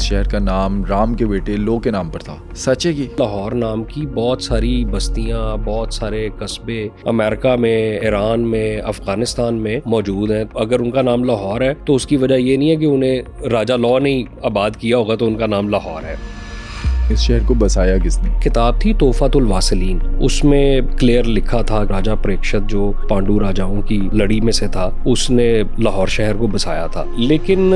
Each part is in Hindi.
इस शहर का नाम राम के बेटे लो के नाम पर था। सच है कि लाहौर नाम की बहुत सारी बस्तियां, बहुत सारे कस्बे अमेरिका में, ईरान में, अफगानिस्तान में मौजूद हैं। अगर उनका नाम लाहौर है तो उसकी वजह ये नहीं है कि उन्हें राजा लॉ ने आबाद किया होगा तो उनका नाम लाहौर है। इस शहर को बसाया किसने? किताब थी तोहफातुल वासिलीन, उसमें क्लियर लिखा था राजा प्रेक्षत जो पांडु राजाओं की लड़ी में से था, उसने लाहौर शहर को बसाया था। लेकिन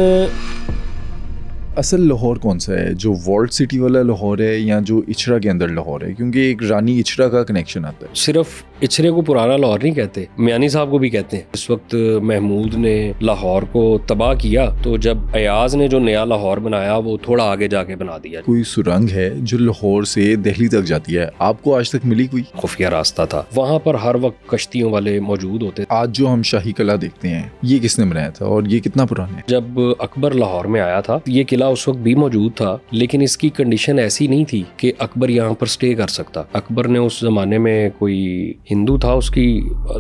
असल लाहौर कौन सा है, जो वॉल्ट सिटी वाला लाहौर है या जो इचरा के अंदर लाहौर है? क्योंकि एक रानी इचरा का कनेक्शन आता है। सिर्फ इचरे को पुराना लाहौर नहीं कहते, मियानी साहब को भी कहते हैं। इस वक्त महमूद ने लाहौर को तबाह किया तो जब अयाज ने जो नया लाहौर बनाया वो थोड़ा आगे जाके बना दिया। कोई सुरंग है जो लाहौर से दिल्ली तक जाती है, आपको आज तक मिली? कोई खुफिया रास्ता था, वहाँ पर हर वक्त कश्तियों वाले मौजूद होते। आज जो हम शाही किला देखते हैं ये किसने बनाया था और ये कितना पुराना है? जब अकबर लाहौर में आया था ये किला उस वक्त भी मौजूद था, लेकिन इसकी कंडीशन ऐसी नहीं थी कि अकबर यहाँ पर स्टे कर सकता। अकबर ने उस जमाने में कोई हिंदू था, उसकी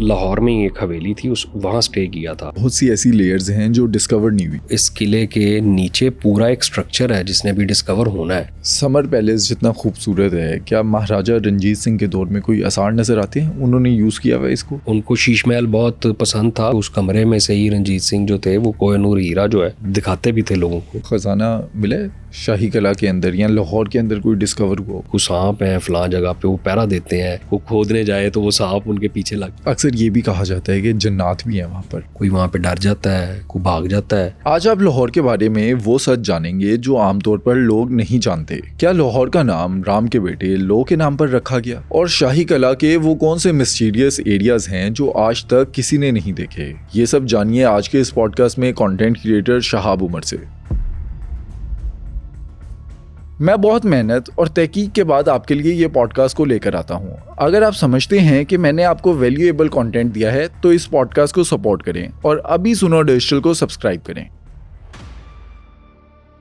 लाहौर में एक हवेली थी, उस वहाँ स्टे किया था। बहुत सी ऐसी लेयर्स हैं जो डिस्कवर नहीं हुई। इस किले के नीचे पूरा एक स्ट्रक्चर है जिसने भी डिस्कवर होना है। समर पैलेस जितना खूबसूरत है, क्या महाराजा रंजीत सिंह के दौर में कोई आसार नजर आते हैं? उन्होंने यूज किया हुआ इसको। उनको शीश महल बहुत पसंद था। उस कमरे में से ही रंजीत सिंह जो थे वो कोहिनूर हीरा जो है दिखाते भी थे लोगों को। खजाना मिला शाही किला के अंदर या लाहौर के अंदर कोई डिस्कवर हुआ? कुछ सांप हैं फलां जगह पे, वो पहरा देते हैं, वो खोदने जाए तो वो सांप उनके पीछे लग। अक्सर ये भी कहा जाता है कि जन्नात भी है वहाँ पर। कोई वहाँ पे डर जाता है, कोई भाग जाता है। आज आप लाहौर के बारे में वो सच जानेंगे जो आमतौर पर लोग नहीं जानते। क्या लाहौर का नाम राम के बेटे लो के नाम पर रखा गया? और शाही किला के वो कौन से मिस्टीरियस एरियाज हैं जो आज तक किसी ने नहीं देखे? ये सब जानिए आज के इस पॉडकास्ट में कंटेंट क्रिएटर शहाब उमर से। मैं बहुत मेहनत और तहकीक के बाद आपके लिए ये पॉडकास्ट को लेकर आता हूँ। अगर आप समझते हैं कि मैंने आपको वैल्यूएबल कंटेंट दिया है तो इस पॉडकास्ट को सपोर्ट करें और अभी सुनो डिजिटल को सब्सक्राइब करें।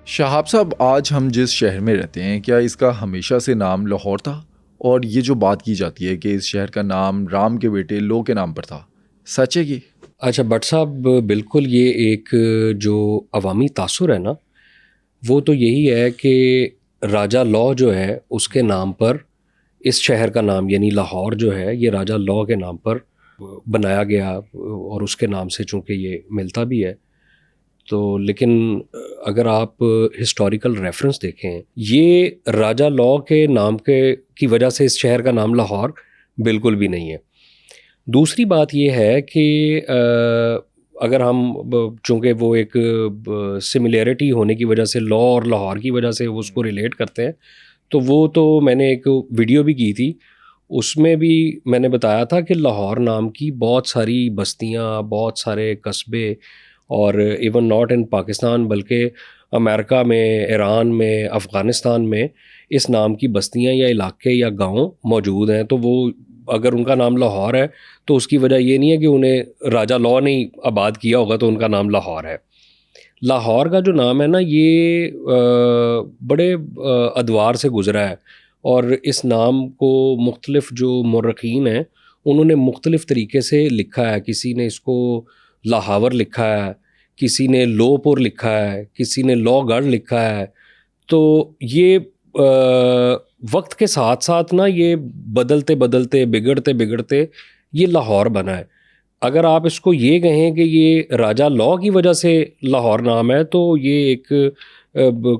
शहाब साहब, आज हम जिस शहर में रहते हैं क्या इसका हमेशा से नाम लाहौर था? और ये जो बात की जाती है कि इस शहर का नाम राम के बेटे लो के नाम पर था, सच है कि? अच्छा भट्ट साहब, बिल्कुल ये एक जो अवामी तासुर है ना, वो तो यही है कि राजा लॉ जो है उसके नाम पर इस शहर का नाम यानी लाहौर जो है ये राजा लॉ के नाम पर बनाया गया और उसके नाम से चूँकि ये मिलता भी है। तो लेकिन अगर आप हिस्टोरिकल रेफरेंस देखें, ये राजा लॉ के नाम की वजह से इस शहर का नाम लाहौर बिल्कुल भी नहीं है। दूसरी बात ये है कि अगर हम चूँकि वो एक सिमिलैरिटी होने की वजह से लॉ और लाहौर की वजह से उसको रिलेट करते हैं, तो वो तो मैंने एक वीडियो भी की थी, उसमें भी मैंने बताया था कि लाहौर नाम की बहुत सारी बस्तियां, बहुत सारे कस्बे और इवन नॉट इन पाकिस्तान बल्कि अमेरिका में, ईरान में, अफ़गानिस्तान में इस नाम की बस्तियां या इलाके या गांव मौजूद हैं। तो वो अगर उनका नाम लाहौर है तो उसकी वजह ये नहीं है कि उन्हें राजा लॉ ने आबाद किया होगा तो उनका नाम लाहौर है। लाहौर का जो नाम है ना ये बड़े अदवार से गुज़रा है और इस नाम को मुख्तलिफ जो मुर्रखीन हैं उन्होंने मुख्तलिफ तरीके से लिखा है। किसी ने इसको लाहावर लिखा है, किसी ने लोपुर लिखा है, किसी ने लौगढ़ लिखा है। तो ये वक्त के साथ साथ ना ये बदलते बदलते बिगड़ते ये लाहौर बना है। अगर आप इसको ये कहें कि ये राजा लॉ की वजह से लाहौर नाम है तो ये एक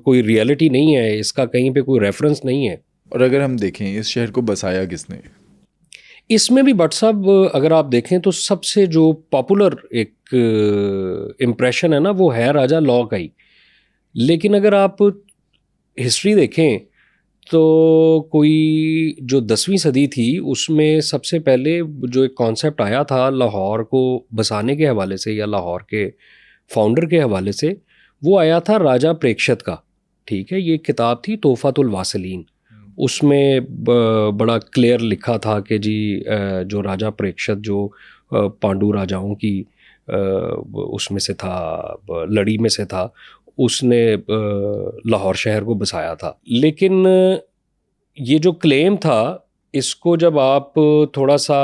कोई रियलिटी नहीं है, इसका कहीं पे कोई रेफरेंस नहीं है। और अगर हम देखें इस शहर को बसाया किसने? इसमें भी भट्ट साहब अगर आप देखें तो सबसे जो पॉपुलर एक इम्प्रेशन है ना वो है राजा लॉ का ही। लेकिन अगर आप हिस्ट्री देखें तो कोई जो 10वीं सदी थी उसमें सबसे पहले जो एक कॉन्सेप्ट आया था लाहौर को बसाने के हवाले से या लाहौर के फाउंडर के हवाले से, वो आया था राजा प्रेक्षत का। ठीक है, ये किताब थी तोहफातुल वासिलीन, उसमें बड़ा क्लियर लिखा था कि जी जो राजा प्रेक्षत जो पांडु राजाओं की उसमें से था, लड़ी में से था, उसने लाहौर शहर को बसाया था। लेकिन ये जो क्लेम था इसको जब आप थोड़ा सा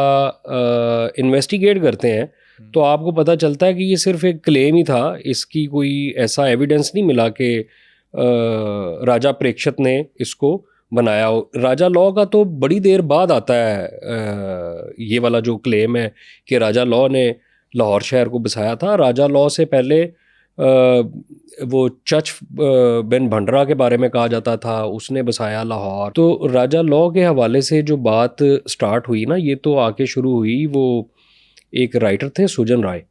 इन्वेस्टिगेट करते हैं तो आपको पता चलता है कि ये सिर्फ एक क्लेम ही था, इसकी कोई ऐसा एविडेंस नहीं मिला कि राजा प्रेक्षत ने इसको बनाया हो। राजा लॉ का तो बड़ी देर बाद आता है ये वाला जो क्लेम है कि राजा लॉ ने लाहौर शहर को बसाया था। राजा लॉ से पहले वो चच बिन भंडरा के बारे में कहा जाता था, उसने बसाया लाहौर। तो राजा लॉ के हवाले से जो बात स्टार्ट हुई ना, ये तो आके शुरू हुई, वो एक राइटर थे सुजन राय,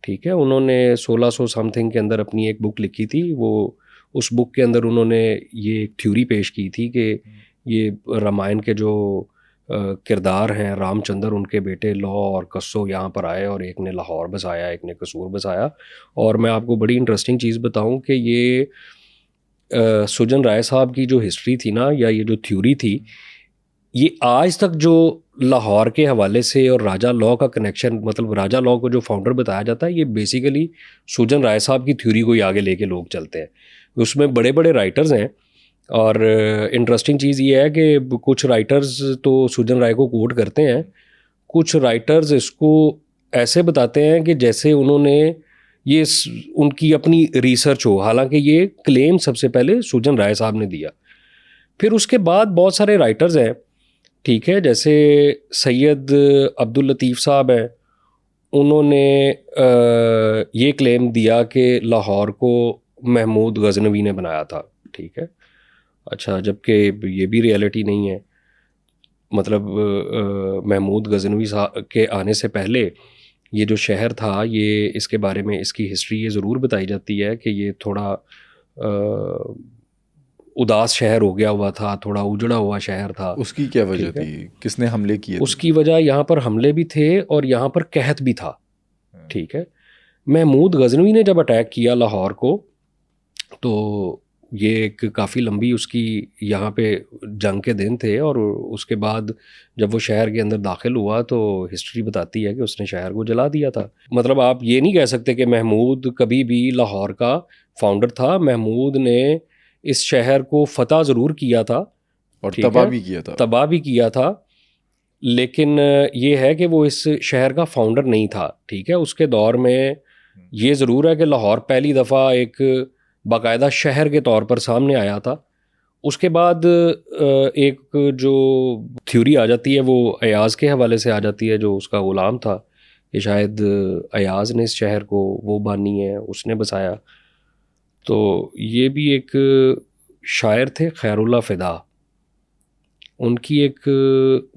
ठीक है, उन्होंने 1600 समथिंग के अंदर अपनी एक बुक लिखी थी। वो उस बुक के अंदर उन्होंने ये एक थ्योरी पेश की थी कि ये रामायण के जो किरदार हैं रामचंद्र, उनके बेटे लौ और कस्सो यहाँ पर आए और एक ने लाहौर बसाया, एक ने कसूर बसाया। और मैं आपको बड़ी इंटरेस्टिंग चीज़ बताऊं कि ये सुजन राय साहब की जो हिस्ट्री थी ना, या ये जो थ्योरी थी, ये आज तक जो लाहौर के हवाले से और राजा लॉ का कनेक्शन, मतलब राजा लॉ को जो फाउंडर बताया जाता है, ये बेसिकली सुजन राय साहब की थ्योरी को ही आगे लेके लोग चलते हैं। उसमें बड़े बड़े राइटर्स हैं और इंटरेस्टिंग चीज़ ये है कि कुछ राइटर्स तो सुजन राय को कोट करते हैं, कुछ राइटर्स इसको ऐसे बताते हैं कि जैसे उन्होंने ये उनकी अपनी रिसर्च हो, हालांकि ये क्लेम सबसे पहले सुजन राय साहब ने दिया। फिर उसके बाद बहुत सारे राइटर्स हैं, ठीक है, जैसे सैयद अब्दुल लतीफ़ साहब हैं, उन्होंने ये क्लेम दिया कि लाहौर को महमूद गजनवी ने बनाया था, ठीक है। अच्छा, जबकि ये भी रियलिटी नहीं है। मतलब महमूद गजनवी के आने से पहले ये जो शहर था, ये इसके बारे में इसकी हिस्ट्री ये ज़रूर बताई जाती है कि ये थोड़ा उदास शहर हो गया हुआ था, थोड़ा उजड़ा हुआ शहर था। उसकी क्या वजह थी? किसने हमले किए थे? उसकी वजह, यहाँ पर हमले भी थे और यहाँ पर कहत भी था, ठीक है। महमूद गजनवी ने जब अटैक किया लाहौर को, तो ये एक काफ़ी लंबी उसकी यहाँ पे जंग के दिन थे, और उसके बाद जब वो शहर के अंदर दाखिल हुआ तो हिस्ट्री बताती है कि उसने शहर को जला दिया था। मतलब आप ये नहीं कह सकते कि महमूद कभी भी लाहौर का फाउंडर था। महमूद ने इस शहर को फतह ज़रूर किया था और तबाह भी किया था, तबाह भी किया था, लेकिन ये है कि वो इस शहर का फाउंडर नहीं था, ठीक है। उसके दौर में ये ज़रूर है कि लाहौर पहली दफ़ा एक बाकायदा शहर के तौर पर सामने आया था। उसके बाद एक जो थ्योरी आ जाती है वो अयाज़ के हवाले से आ जाती है, जो उसका ग़ुलाम था, कि शायद अयाज़ ने इस शहर को वो बानी है, उसने बसाया। तो ये भी एक शायर थे खैरुल्ला फ़िदा, उनकी एक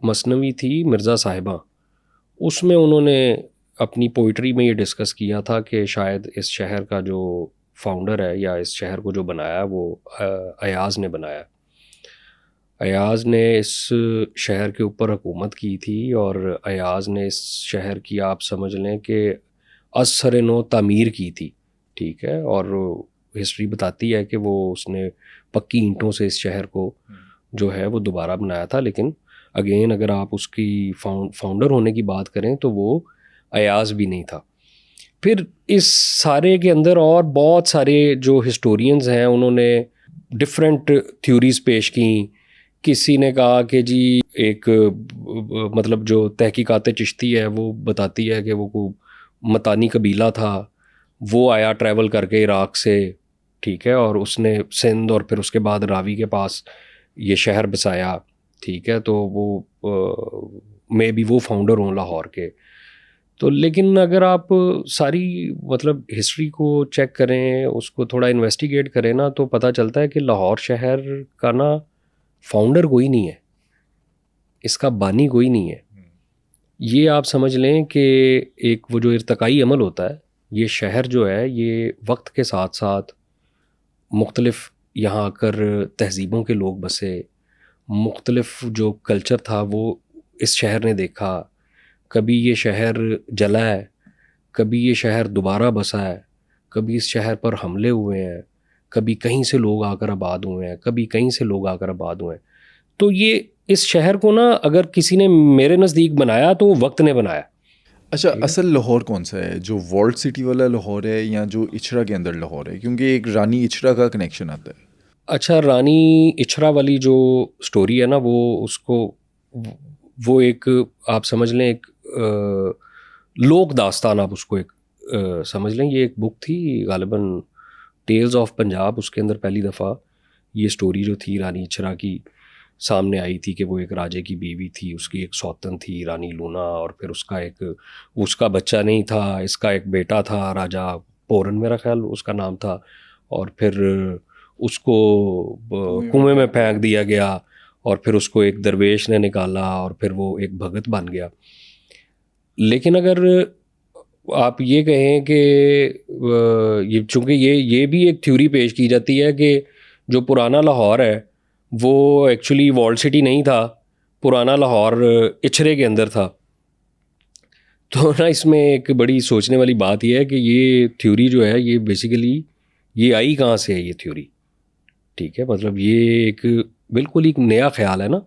मसनवी थी मिर्ज़ा साहिबा, उसमें उन्होंने अपनी पोइट्री में ये डिस्कस किया था कि शायद इस शहर का जो फाउंडर है या इस शहर को जो बनाया वो अयाज़ ने बनाया। अयाज़ ने इस शहर के ऊपर हुकूमत की थी और अयाज़ ने इस शहर की, आप समझ लें कि असर नो तामीर की थी, ठीक है। और हिस्ट्री बताती है कि वो उसने पक्की ईंटों से इस शहर को जो है वो दोबारा बनाया था। लेकिन अगेन अगर आप उसकी फाउंडर होने की बात करें तो वो अयाज़ भी नहीं था। फिर इस सारे के अंदर और बहुत सारे जो हिस्टोरियंस हैं उन्होंने डिफरेंट थ्योरीज पेश की। किसी ने कहा कि जी एक मतलब जो तहकीकात चिश्ती है वो बताती है कि वो को मतानी कबीला था, वो आया ट्रैवल करके इराक़ से, ठीक है, और उसने सिंध और फिर उसके बाद रावी के पास ये शहर बसाया, ठीक है। तो वो मे बी वो फाउंडर हों लाहौर के। तो लेकिन अगर आप सारी मतलब हिस्ट्री को चेक करें, उसको थोड़ा इन्वेस्टिगेट करें ना, तो पता चलता है कि लाहौर शहर का ना फाउंडर कोई नहीं है, इसका बानी कोई नहीं है। ये आप समझ लें कि एक वो जो इर्तकाई अमल होता है, ये शहर जो है ये वक्त के साथ साथ मुख्तलिफ यहाँ आकर तहज़ीबों के लोग बसे, मुख्तलिफ जो कल्चर था वो इस शहर ने देखा। कभी ये शहर जला है, कभी ये शहर दोबारा बसा है, कभी इस शहर पर हमले हुए हैं, कभी कहीं से लोग आकर आबाद हुए हैं, कभी कहीं से लोग आकर आबाद हुए हैं। तो ये इस शहर को ना अगर किसी ने मेरे नज़दीक बनाया तो वो वक्त ने बनाया। अच्छा, असल लाहौर कौन सा है? जो वॉल्ड सिटी वाला लाहौर है या जो इचरा के अंदर लाहौर है? क्योंकि एक रानी इचरा का कनेक्शन आता है। अच्छा, रानी इचरा वाली जो स्टोरी है ना, वो उसको वो एक आप समझ लें एक लोक दास्तान, आप उसको एक समझ लें। ये एक बुक थी गालिबन टेल्स ऑफ पंजाब, उसके अंदर पहली दफ़ा ये स्टोरी जो थी रानी इचरा की सामने आई थी कि वो एक राजे की बीवी थी, उसकी एक सौतन थी रानी लूना, और फिर उसका बच्चा नहीं था, इसका एक बेटा था राजा पोरन मेरा ख्याल उसका नाम था, और फिर उसको कुएं में फेंक दिया गया, और फिर उसको एक दरवेश ने निकाला, और फिर वो एक भगत बन गया। लेकिन अगर आप ये कहें कि ये चूँकि ये भी एक थ्योरी पेश की जाती है कि जो पुराना लाहौर है वो एक्चुअली वॉल्ड सिटी नहीं था, पुराना लाहौर इचरे के अंदर था। तो ना इसमें एक बड़ी सोचने वाली बात यह है कि ये थ्योरी जो है ये बेसिकली ये आई कहाँ से है ये थ्योरी, ठीक है। मतलब ये एक बिल्कुल एक नया ख्याल है ना,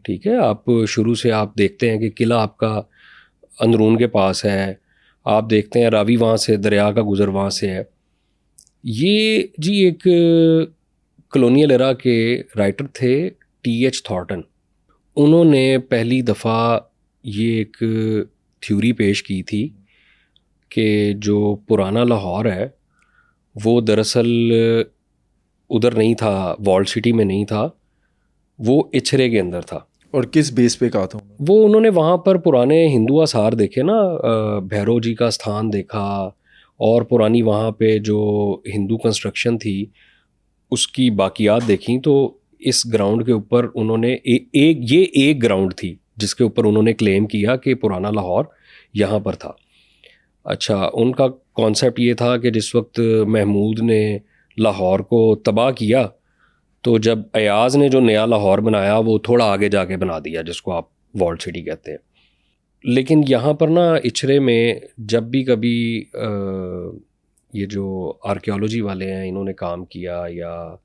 ठीक है। आप शुरू से आप देखते हैं कि किला आपका अंदरून के पास है, आप देखते हैं रावी वहाँ से, दरिया का गुज़र वहाँ से है। ये जी एक कॉलोनियल एरा के राइटर थे T.H. थॉर्टन, उन्होंने पहली दफ़ा ये एक थ्योरी पेश की थी कि जो पुराना लाहौर है वो दरअसल उधर नहीं था, वॉल्ड सिटी में नहीं था, वो इचरे के अंदर था। और किस बेस पे कहा था उन्होंने? वो उन्होंने वहाँ पर पुराने हिंदू आसार देखे ना, भैरव जी का स्थान देखा, और पुरानी वहाँ पे जो हिंदू कंस्ट्रक्शन थी उसकी बाकियात देखी। तो इस ग्राउंड के ऊपर उन्होंने ये एक ग्राउंड थी जिसके ऊपर उन्होंने क्लेम किया कि पुराना लाहौर यहाँ पर था। अच्छा, उनका कॉन्सेप्ट ये था कि जिस वक्त महमूद ने लाहौर को तबाह किया तो जब अयाज़ ने जो नया लाहौर बनाया वो थोड़ा आगे जाके बना दिया जिसको आप वॉल्ड सिटी कहते हैं। लेकिन यहाँ पर ना इचरे में जब भी कभी ये जो आर्कियोलॉजी वाले हैं इन्होंने काम किया या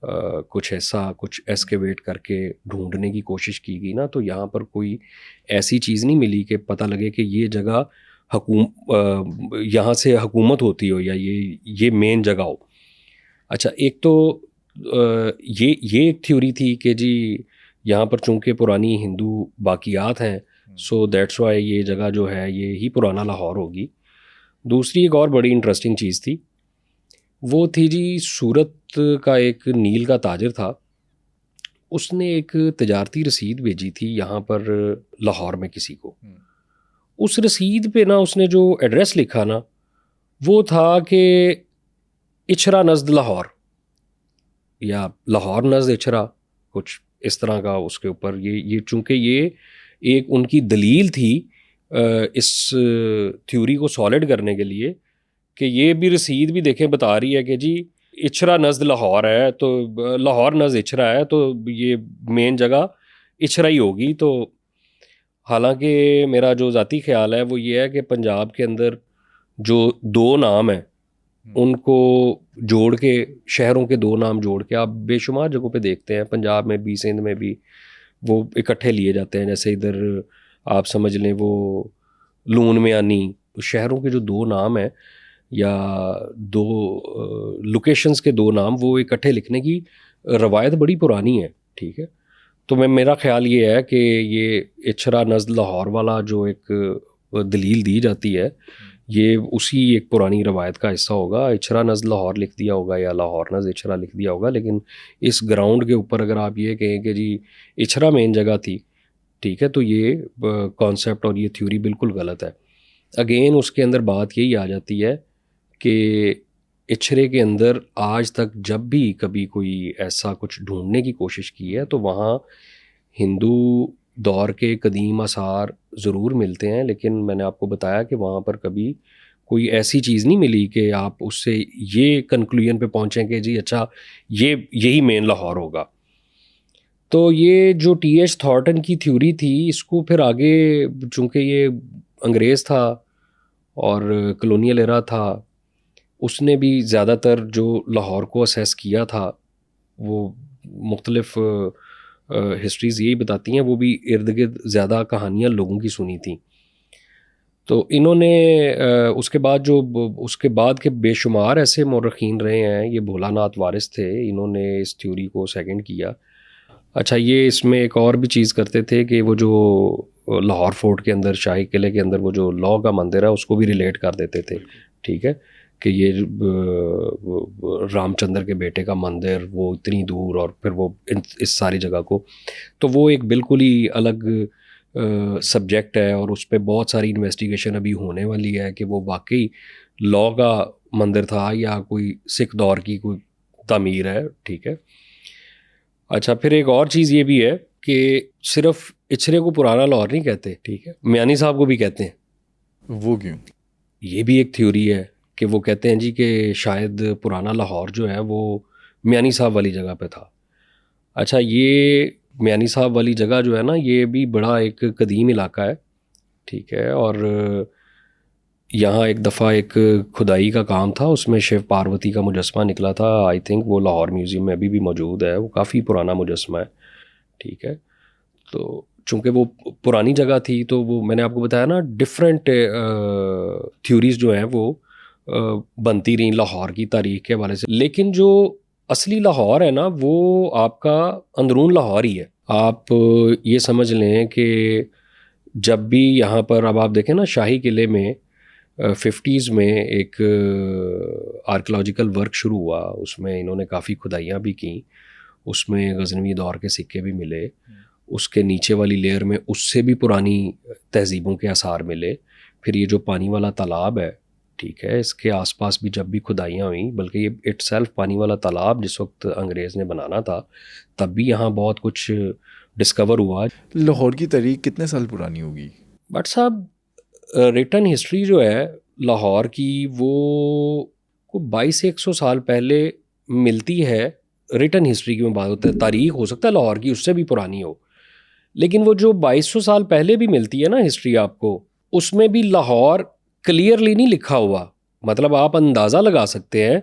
कुछ एस्केवेट करके ढूंढने की कोशिश की गई ना, तो यहाँ पर कोई ऐसी चीज़ नहीं मिली कि पता लगे कि ये जगह यहाँ से हुकूमत होती हो या ये मेन जगह हो। अच्छा, एक तो ये एक थ्योरी थी कि जी यहाँ पर चूँकि पुरानी हिंदू बाकियात हैं, सो दैट्स वाई ये जगह जो है ये ही पुराना लाहौर होगी। दूसरी एक और बड़ी इंटरेस्टिंग चीज़ थी, वो थी जी सूरत का एक नील का ताजर था, उसने एक तजारती रसीद भेजी थी यहाँ पर लाहौर में किसी को। उस रसीद पे ना उसने जो एड्रेस लिखा ना वो था कि इचरा नज़द लाहौर या लाहौर नज़द इचरा, कुछ इस तरह का उसके ऊपर ये चूँकि ये एक उनकी दलील थी इस थ्योरी को सॉलिड करने के लिए कि ये भी रसीद भी देखें बता रही है कि जी इचरा नज़द लाहौर है, तो लाहौर नज़द इचरा है, तो ये मेन जगह इचरा ही होगी। तो हालांकि मेरा जो ज़ाती ख्याल है वो ये है कि पंजाब के अंदर जो दो नाम हैं उनको जोड़ के, शहरों के दो नाम जोड़ के आप बेशुमार जगहों पे देखते हैं, पंजाब में भी सिंध में भी वो इकट्ठे लिए जाते हैं। जैसे इधर आप समझ लें वो लून में आनी, शहरों के जो दो नाम हैं या दो लोकेशंस के दो नाम वो इकट्ठे लिखने की रवायत बड़ी पुरानी है, ठीक है। तो मेरा ख्याल ये है कि ये इचरा नज़द लाहौर वाला जो एक दलील दी जाती है ये उसी एक पुरानी रवायत का हिस्सा होगा। इचरा नज़द लाहौर लिख दिया होगा या लाहौर नज़द इचरा लिख दिया होगा, लेकिन इस ग्राउंड के ऊपर अगर आप ये कहें कि जी इचरा मेन जगह थी, ठीक है, तो ये कॉन्सेप्ट और ये थ्योरी बिल्कुल गलत है। अगेन उसके अंदर बात यही आ जाती है कि इचरे के अंदर आज तक जब भी कभी कोई ऐसा कुछ ढूंढने की कोशिश की है तो वहाँ हिंदू दौर के कदीम आसार ज़रूर मिलते हैं, लेकिन मैंने आपको बताया कि वहाँ पर कभी कोई ऐसी चीज़ नहीं मिली कि आप उससे ये कंक्लूजन पे पहुँचें कि जी अच्छा यही मेन लाहौर होगा। तो ये जो T.H. थॉर्टन की थ्योरी थी इसको फिर आगे चूँकि ये अंग्रेज़ था और कॉलोनियल एरा था, उसने भी ज़्यादातर जो लाहौर को असेस किया था वो मुख्तलिफ हिस्ट्रीज़ यही बताती हैं, वो भी इर्द गिर्द ज़्यादा कहानियाँ लोगों की सुनी थी। तो इन्होंने उसके बाद के बेशुमार ऐसे मौरखीन रहे हैं, ये भोलानाथ वारिस थे, इन्होंने इस थ्योरी को सेकंड किया। अच्छा, ये इसमें एक और भी चीज़ करते थे कि वो जो लाहौर फोर्ट के अंदर, शाही किले के अंदर वो जो लॉ का मंदिर है उसको भी रिलेट कर देते थे, ठीक है, कि ये रामचंद्र के बेटे का मंदिर, वो इतनी दूर, और फिर वो इस सारी जगह को, तो वो एक बिल्कुल ही अलग सब्जेक्ट है, और उस पर बहुत सारी इन्वेस्टिगेशन अभी होने वाली है कि वो वाकई लॉ का मंदिर था या कोई सिख दौर की कोई तामीर है। ठीक है। अच्छा, फिर एक और चीज़ ये भी है कि सिर्फ इचरे को पुराना लाहौर नहीं कहते, ठीक है, मियानी साहब को भी कहते हैं। वो क्यों? ये भी एक थ्योरी है कि वो कहते हैं जी कि शायद पुराना लाहौर जो है वो मियानी साहब वाली जगह पे था। अच्छा, ये मियानी साहब वाली जगह जो है ना, ये भी बड़ा एक कदीम इलाका है, ठीक है, और यहाँ एक दफ़ा एक खुदाई का काम था, उसमें शिव पार्वती का मुजस्मा निकला था। आई थिंक वो लाहौर म्यूज़ियम में अभी भी मौजूद है, वो काफ़ी पुराना मुजस्मा है, ठीक है। तो चूँकि वो पुरानी जगह थी, तो वो मैंने आपको बताया ना, डिफरेंट थ्योरीज जो हैं वो बनती रही लाहौर की तारीख के हवाले से। लेकिन जो असली लाहौर है ना, वो आपका अंदरून लाहौर ही है। आप ये समझ लें कि जब भी यहाँ पर, अब आप देखें ना, शाही किले में 50s में एक आर्कियोलॉजिकल वर्क शुरू हुआ, उसमें इन्होंने काफ़ी खुदाइयाँ भी की, उसमें गज़नवी दौर के सिक्के भी मिले, उसके नीचे वाली लेयर में उससे भी पुरानी तहज़ीबों के आसार मिले। फिर ये जो पानी वाला तालाब है, ठीक है, इसके आसपास भी जब भी खुदाइयाँ हुई, बल्कि ये इटसेल्फ पानी वाला तालाब जिस वक्त अंग्रेज़ ने बनाना था, तब भी यहाँ बहुत कुछ डिस्कवर हुआ। लाहौर की तारीख कितने साल पुरानी होगी? बट साहब, रिटन हिस्ट्री जो है लाहौर की, वो को 22 से 100 साल पहले मिलती है। रिटन हिस्ट्री की मैं बात होता है, तारीख हो सकता है लाहौर की उससे भी पुरानी हो, लेकिन वो जो 2200 साल पहले भी मिलती है ना हिस्ट्री आपको, उसमें भी लाहौर क्लियरली नहीं लिखा हुआ। मतलब आप अंदाज़ा लगा सकते हैं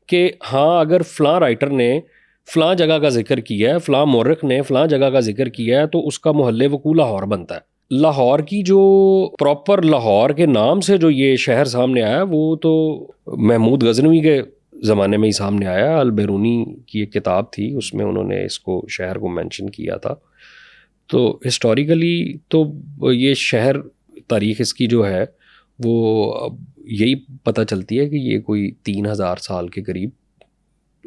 कि हाँ, अगर फ़लाँ राइटर ने फ़लाँ जगह का जिक्र किया है, फ़लाँ मौरख ने फ़लाँ जगह का जिक्र किया है, तो उसका मोहल्ले वकू लाहौर बनता है। लाहौर की जो प्रॉपर लाहौर के नाम से जो ये शहर सामने आया, वो तो महमूद गजनवी के ज़माने में ही सामने आया। अल बैरूनी की एक किताब थी, उसमें उन्होंने इसको, शहर को मेंशन किया था। तो हिस्टोरिकली तो ये शहर, तारीख़ इसकी जो है वो अब यही पता चलती है कि ये कोई 3000 साल के करीब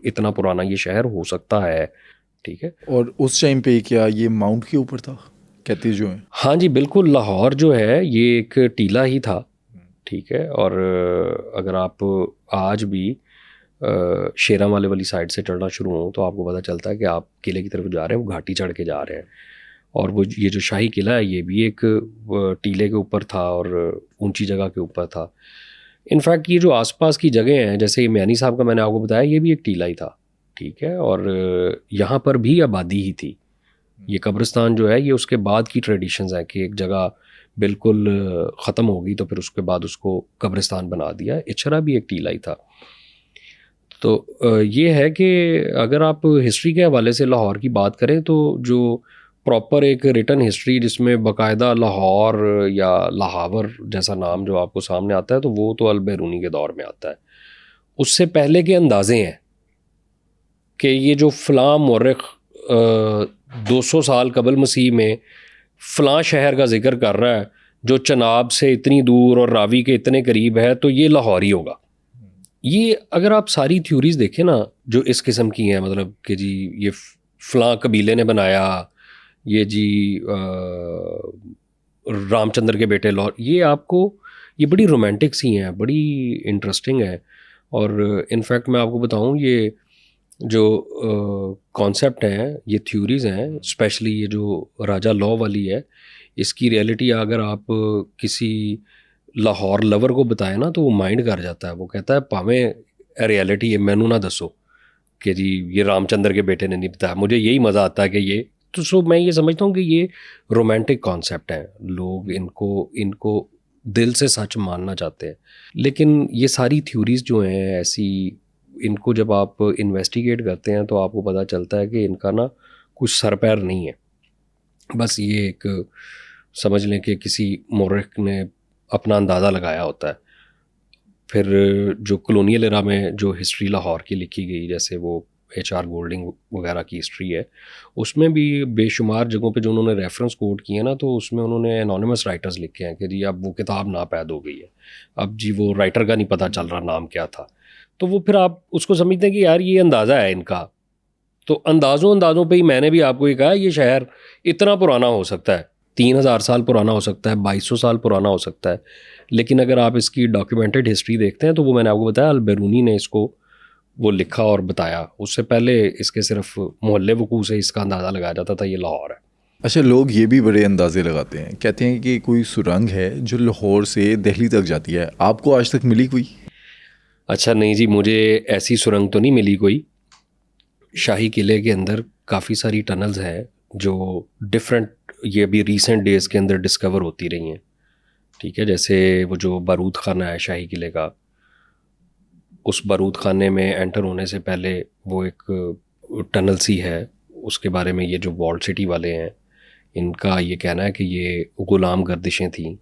इतना पुराना ये शहर हो सकता है, ठीक है। और उस टाइम पे क्या ये माउंट के ऊपर था, कहते जो हैं? हाँ जी, बिल्कुल, लाहौर जो है ये एक टीला ही था, ठीक है। और अगर आप आज भी शेरांवाले वाली साइड से चढ़ना शुरू हो, तो आपको पता चलता है कि आप किले की तरफ जा रहे हैं, वो घाटी चढ़ के जा रहे हैं। और वो ये जो शाही किला है, ये भी एक टीले के ऊपर था और ऊंची जगह के ऊपर था। इनफैक्ट ये जो आसपास की जगह हैं, जैसे ये मियानी साहब का मैंने आपको बताया, ये भी एक टीला ही था, ठीक है। और यहाँ पर भी आबादी ही थी। ये कब्रिस्तान जो है, ये उसके बाद की ट्रेडिशंस है कि एक जगह बिल्कुल ख़त्म हो गई तो फिर उसके बाद उसको कब्रिस्तान बना दिया। इचरा भी एक टीला ही था। तो ये है कि अगर आप हिस्ट्री के हवाले से लाहौर की बात करें, तो जो प्रॉपर एक रिटन हिस्ट्री जिसमें बाकायदा लाहौर या लाहावर जैसा नाम जो आपको सामने आता है, तो वो तो अल बैरूनी के दौर में आता है। उससे पहले के अंदाजे हैं कि ये जो फ़लाँ मौरख 200 साल कबल मसीह में फ़लाँ शहर का जिक्र कर रहा है जो चनाब से इतनी दूर और रावी के इतने करीब है, तो ये लाहौर ही होगा। ये अगर आप सारी थ्योरीज देखें ना जो इस किस्म की हैं, मतलब कि जी ये फ़लाँ कबीले ने बनाया, ये जी रामचंद्र के बेटे लाहौर, ये आपको, ये बड़ी रोमांटिक सी हैं, बड़ी इंटरेस्टिंग है। और इनफैक्ट मैं आपको बताऊं, ये जो कॉन्सेप्ट हैं, ये थ्योरीज़ हैं, स्पेशली ये जो राजा लॉ वाली है, इसकी रियलिटी अगर आप किसी लाहौर लवर को बताएं ना, तो वो माइंड कर जाता है। वो कहता है भावें रियलिटी है मैनू ना दसो कि जी ये रामचंद्र के बेटे ने नहीं बताया, मुझे यही मज़ा आता है कि ये तो। सो मैं ये समझता हूँ कि ये रोमांटिक कॉन्सेप्ट हैं, लोग इनको दिल से सच मानना चाहते हैं। लेकिन ये सारी थ्योरीज़ जो हैं ऐसी, इनको जब आप इन्वेस्टिगेट करते हैं तो आपको पता चलता है कि इनका ना कुछ सर पैर नहीं है। बस ये एक समझ लें कि किसी मौरख ने अपना अंदाज़ा लगाया होता है। फिर जो कॉलोनियल एरा में जो हिस्ट्री लाहौर की लिखी गई, जैसे वो HR गोल्डिंग वगैरह की हिस्ट्री है, उसमें भी बेशुमार जगहों पे जो उन्होंने रेफरेंस कोट किए ना, तो उसमें उन्होंने एनोनिमस राइटर्स लिखे हैं कि जी अब वो किताब नापैद हो गई है, अब जी वो राइटर का नहीं पता चल रहा नाम क्या था। तो वो फिर आप उसको समझते हैं कि यार ये अंदाज़ा है इनका। तो अंदाज़ों पे ही मैंने भी आपको ये कहा, ये शहर इतना पुराना हो सकता है, 3000 साल पुराना हो सकता है, 2200 साल पुराना हो सकता है, लेकिन अगर आप इसकी डॉक्यूमेंटेड हिस्ट्री देखते हैं तो वो मैंने आपको बताया अल-बिरूनी ने इसको वो लिखा और बताया। उससे पहले इसके सिर्फ मोहल्ले वकूफ़ से इसका अंदाज़ा लगाया जाता था ये लाहौर है। अच्छा, लोग ये भी बड़े अंदाजे लगाते हैं, कहते हैं कि कोई सुरंग है जो लाहौर से दिल्ली तक जाती है, आपको आज तक मिली कोई? अच्छा नहीं जी, मुझे ऐसी सुरंग तो नहीं मिली कोई। शाही किले के अंदर काफ़ी सारी टनल्स हैं जो डिफरेंट, ये भी रीसेंट डेज़ के अंदर डिस्कवर होती रही हैं। ठीक है, जैसे वो जो बारूद खाना है शाही किले का, उस बारूद खाने में एंटर होने से पहले वो एक टनल सी है, उसके बारे में ये जो वॉल्ड सिटी वाले हैं इनका ये कहना है कि ये ग़ुलाम गर्दिशें थीं।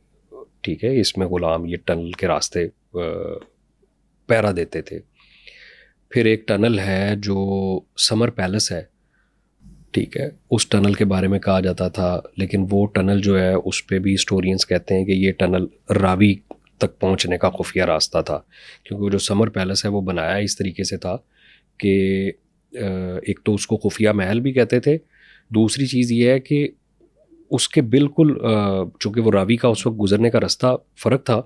ठीक है, इसमें ग़ुलाम ये टनल के रास्ते पहरा देते थे। फिर एक टनल है जो समर पैलेस है, ठीक है, उस टनल के बारे में कहा जाता था, लेकिन वो टनल जो है उस पे भी हिस्टोरियंस कहते हैं कि ये टनल रावी तक पहुंचने का खुफिया रास्ता था, क्योंकि वो जो समर पैलेस है वो बनाया इस तरीके से था कि एक तो उसको खुफिया महल भी कहते थे, दूसरी चीज़ ये है कि उसके बिल्कुल चूँकि वो रावी का उस वक्त गुज़रने का रास्ता फ़र्क था,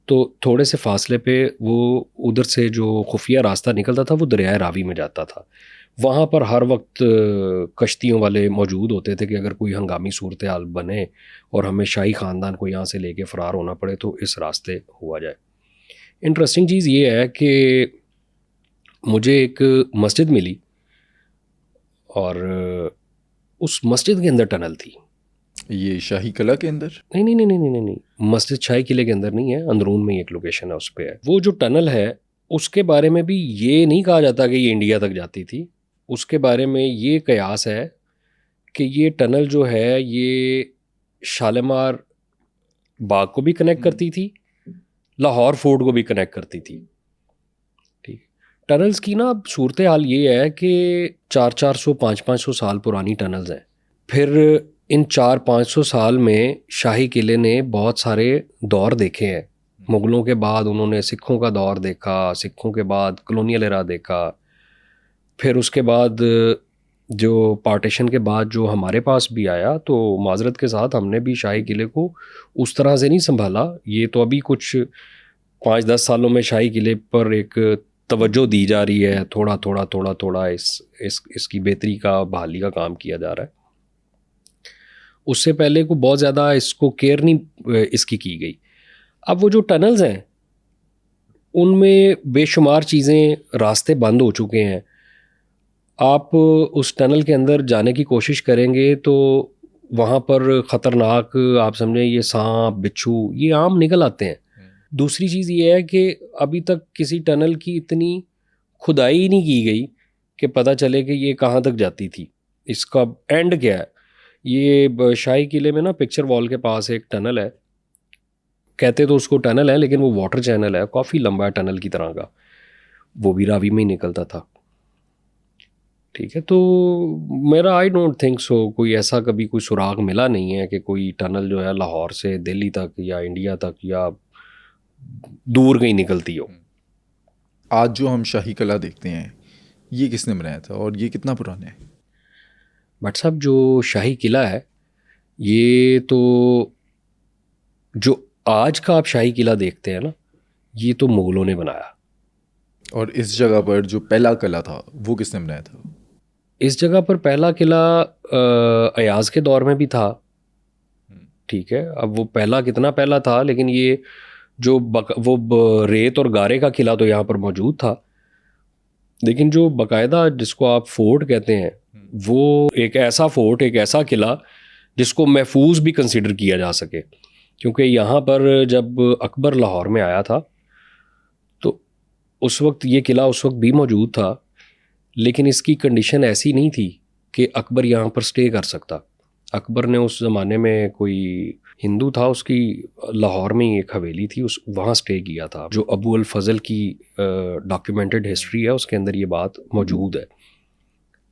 तो थोड़े से फासले पे वो उधर से जो खुफिया रास्ता निकलता था वो दरियाए रावी में जाता था। वहाँ पर हर वक्त कश्तियों वाले मौजूद होते थे कि अगर कोई हंगामी सूरत हाल बने और हमें शाही ख़ानदान को यहाँ से लेके फ़रार होना पड़े तो इस रास्ते हुआ जाए। इंटरेस्टिंग चीज़ ये है कि मुझे एक मस्जिद मिली और उस मस्जिद के अंदर टनल थी। ये शाही किला के अंदर? नहीं नहीं नहीं नहीं नहीं नहीं, मस्जिद शाही किले के अंदर नहीं है, अंदरून में एक लोकेशन है उस पे है। वो जो टनल है उसके बारे में भी ये नहीं कहा जाता कि ये इंडिया तक जाती थी, उसके बारे में ये कयास है कि ये टनल जो है ये शालीमार बाग को भी कनेक्ट करती थी, लाहौर फोर्ट को भी कनेक्ट करती थी। ठीक, टनल्स की ना सूरत हाल ये है कि 400-400 500-500 साल पुरानी टनल्स हैं। फिर इन 400-500 साल में शाही किले ने बहुत सारे दौर देखे हैं। मुग़लों के बाद उन्होंने सिखों का दौर देखा, सिखों के बाद कॉलोनियल एरा देखा, फिर उसके बाद जो पार्टीशन के बाद जो हमारे पास भी आया, तो माज़रत के साथ हमने भी शाही किले को उस तरह से नहीं संभाला। ये तो अभी कुछ 5-10 सालों में शाही किले पर एक तवज्जो दी जा रही है, थोड़ा इसकी बेहतरी का, बहाली का काम किया जा रहा है। उससे पहले को बहुत ज़्यादा इसको केयर नहीं इसकी की गई। अब वो जो टनल्स हैं उनमें बेशुमार चीज़ें, रास्ते बंद हो चुके हैं। आप उस टनल के अंदर जाने की कोशिश करेंगे तो वहाँ पर ख़तरनाक, आप समझें, ये सांप बिच्छू ये आम निकल आते हैं। दूसरी चीज़ ये है कि अभी तक किसी टनल की इतनी खुदाई ही नहीं की गई कि पता चले कि ये कहाँ तक जाती थी, इसका एंड क्या है। ये शाही किले में ना पिक्चर वॉल के पास एक टनल है, कहते तो उसको टनल है लेकिन वो वाटर चैनल है, काफ़ी लंबा है टनल की तरह का, वो भी रावी में ही निकलता था। ठीक है, तो मेरा आई डोंट थिंक सो कोई ऐसा कभी कोई सुराग मिला नहीं है कि कोई टनल जो है लाहौर से दिल्ली तक या इंडिया तक या दूर कहीं निकलती हो। आज जो हम शाही किला देखते हैं ये किसने बनाया था और ये कितना पुराना है? बट साहब, जो शाही किला है ये तो जो आज का आप शाही किला देखते हैं ना, ये तो मुग़लों ने बनाया। और इस जगह पर जो पहला किला था वो किसने बनाया था? इस जगह पर पहला किला अयाज़ के दौर में भी था। ठीक है, अब वो पहला कितना पहला था, लेकिन ये जो रेत और गारे का किला तो यहाँ पर मौजूद था, लेकिन जो बाकायदा जिसको आप फोर्ट कहते हैं वो एक ऐसा फोर्ट, एक ऐसा किला जिसको महफूज भी कंसिडर किया जा सके। क्योंकि यहाँ पर जब अकबर लाहौर में आया था तो उस वक्त ये किला उस वक्त भी मौजूद था, लेकिन इसकी कंडीशन ऐसी नहीं थी कि अकबर यहाँ पर स्टे कर सकता। अकबर ने उस ज़माने में कोई हिंदू था, उसकी लाहौर में ही एक हवेली थी, उस वहाँ स्टे किया था। जो अबू अल फजल की डॉक्यूमेंटेड हिस्ट्री है उसके अंदर ये बात मौजूद है।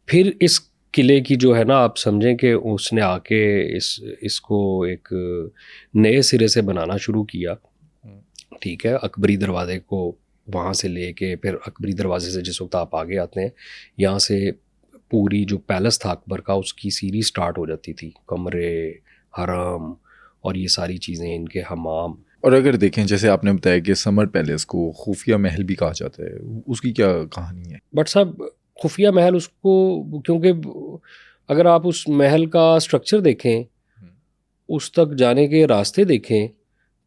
फिर इस किले की जो है ना, आप समझें कि उसने आके इसको एक नए सिरे से बनाना शुरू किया, ठीक है। अकबरी दरवाजे को वहाँ से लेके फिर अकबरी दरवाजे से जिस वक्त आप आगे आते हैं, यहाँ से पूरी जो पैलेस था अकबर का, उसकी सीरीज स्टार्ट हो जाती थी। कमरे, हरम और ये सारी चीज़ें, इनके हमाम। और अगर देखें जैसे आपने बताया कि समर पैलेस को खुफिया महल भी कहा जाता है, उसकी क्या कहानी है? बट साहब, खुफिया महल उसको, क्योंकि अगर आप उस महल का स्ट्रक्चर देखें, उस तक जाने के रास्ते देखें,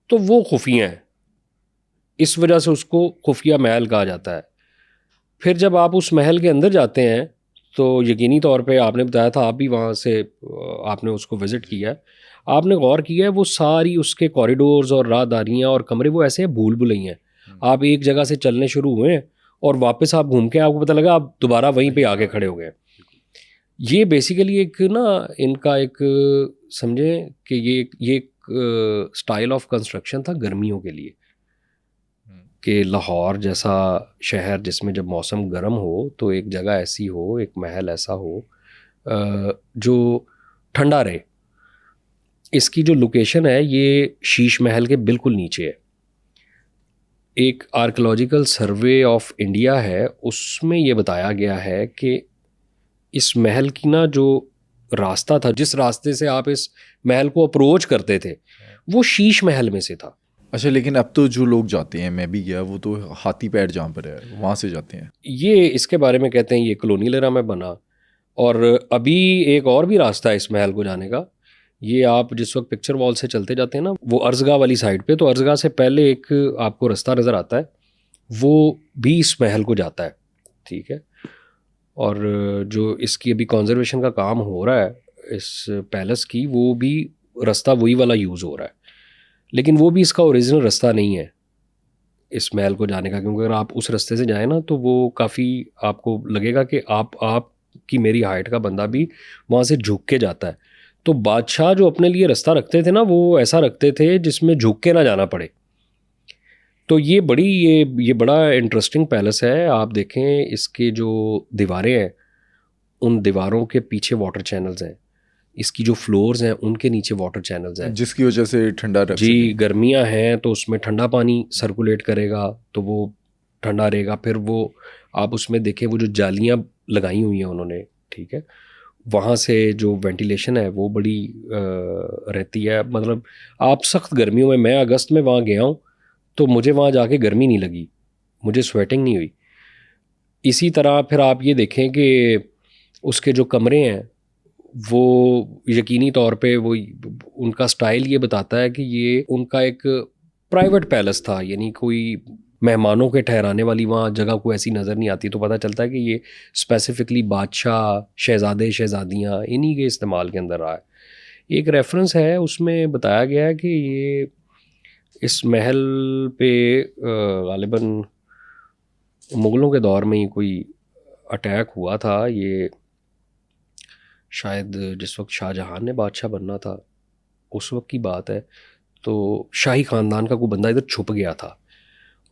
तो वो खुफिया हैं, इस वजह से उसको खुफिया महल कहा जाता है। फिर जब आप उस महल के अंदर जाते हैं तो यकीनी तौर पे, आपने बताया था आप भी वहाँ से आपने उसको विज़िट किया है, आपने गौर किया है वो सारी उसके कॉरिडोर्स और राहदारियाँ और कमरे वो ऐसे हैं भूल भुलैया हैं। आप एक जगह से चलने शुरू हुए और वापस आप घूम के आपको पता लगा आप दोबारा वहीं पे आके खड़े हो गए। ये बेसिकली एक ना, इनका एक समझें कि ये एक स्टाइल ऑफ कंस्ट्रक्शन था गर्मियों के लिए, कि लाहौर जैसा शहर जिसमें जब मौसम गर्म हो तो एक जगह ऐसी हो, एक महल ऐसा हो जो ठंडा रहे। इसकी जो लोकेशन है ये शीश महल के बिल्कुल नीचे है। एक आर्कियोलॉजिकल सर्वे ऑफ इंडिया है, उसमें ये बताया गया है कि इस महल की ना जो रास्ता था, जिस रास्ते से आप इस महल को अप्रोच करते थे, वो शीश महल में से था। अच्छा, लेकिन अब तो जो लोग जाते हैं, मैं भी गया, वो तो हाथी पैर जहाँ पर है वहाँ से जाते हैं। ये इसके बारे में कहते हैं ये कॉलोनियल एरा में बना। और अभी एक और भी रास्ता है इस महल को जाने का। ये आप जिस वक्त पिक्चर वॉल से चलते जाते हैं ना, वो अर्ज़गाह वाली साइड पे, तो अर्ज़गाह से पहले एक आपको रास्ता नज़र आता है, वो भी इस महल को जाता है, ठीक है। और जो इसकी अभी कंजर्वेशन का काम हो रहा है इस पैलेस की, वो भी रास्ता वही वाला यूज़ हो रहा है, लेकिन वो भी इसका ओरिजिनल रास्ता नहीं है इस महल को जाने का। क्योंकि अगर आप उस रास्ते से जाएं ना तो वो काफ़ी आपको लगेगा कि आप की मेरी हाइट का बंदा भी वहाँ से झुक के जाता है। तो बादशाह जो अपने लिए रास्ता रखते थे ना, वो ऐसा रखते थे जिसमें झुक के ना जाना पड़े। तो ये बड़ा इंटरेस्टिंग पैलेस है। आप देखें इसके जो दीवारें हैं, उन दीवारों के पीछे वाटर चैनल्स हैं, इसकी जो फ्लोर्स हैं उनके नीचे वाटर चैनल्स हैं, जिसकी वजह से ठंडा रख जी। सके। गर्मियां हैं तो उसमें ठंडा पानी सर्कुलेट करेगा तो वो ठंडा रहेगा। फिर वो आप उसमें देखें, वो जो जालियां लगाई हुई हैं उन्होंने, ठीक है, वहाँ से जो वेंटिलेशन है वो बड़ी रहती है। मतलब आप सख्त गर्मियों में, मैं अगस्त में वहाँ गया हूँ तो मुझे वहाँ जाके गर्मी नहीं लगी, मुझे स्वेटिंग नहीं हुई। इसी तरह फिर आप ये देखें कि उसके जो कमरे हैं वो यकीनी तौर पे वो उनका स्टाइल ये बताता है कि ये उनका एक प्राइवेट पैलेस था, यानी कोई मेहमानों के ठहराने वाली वहाँ जगह कोई ऐसी नज़र नहीं आती। तो पता चलता है कि ये स्पेसिफिकली बादशाह, शहज़ादे, शहज़ादियाँ इन्हीं के इस्तेमाल के अंदर रहा है। एक रेफरेंस है उसमें बताया गया है कि ये इस महल पे गालिबन मुग़लों के दौर में ही कोई अटैक हुआ था। ये शायद जिस वक्त शाहजहां ने बादशाह बनना था उस वक्त की बात है। तो शाही ख़ानदान का कोई बंदा इधर छुप गया था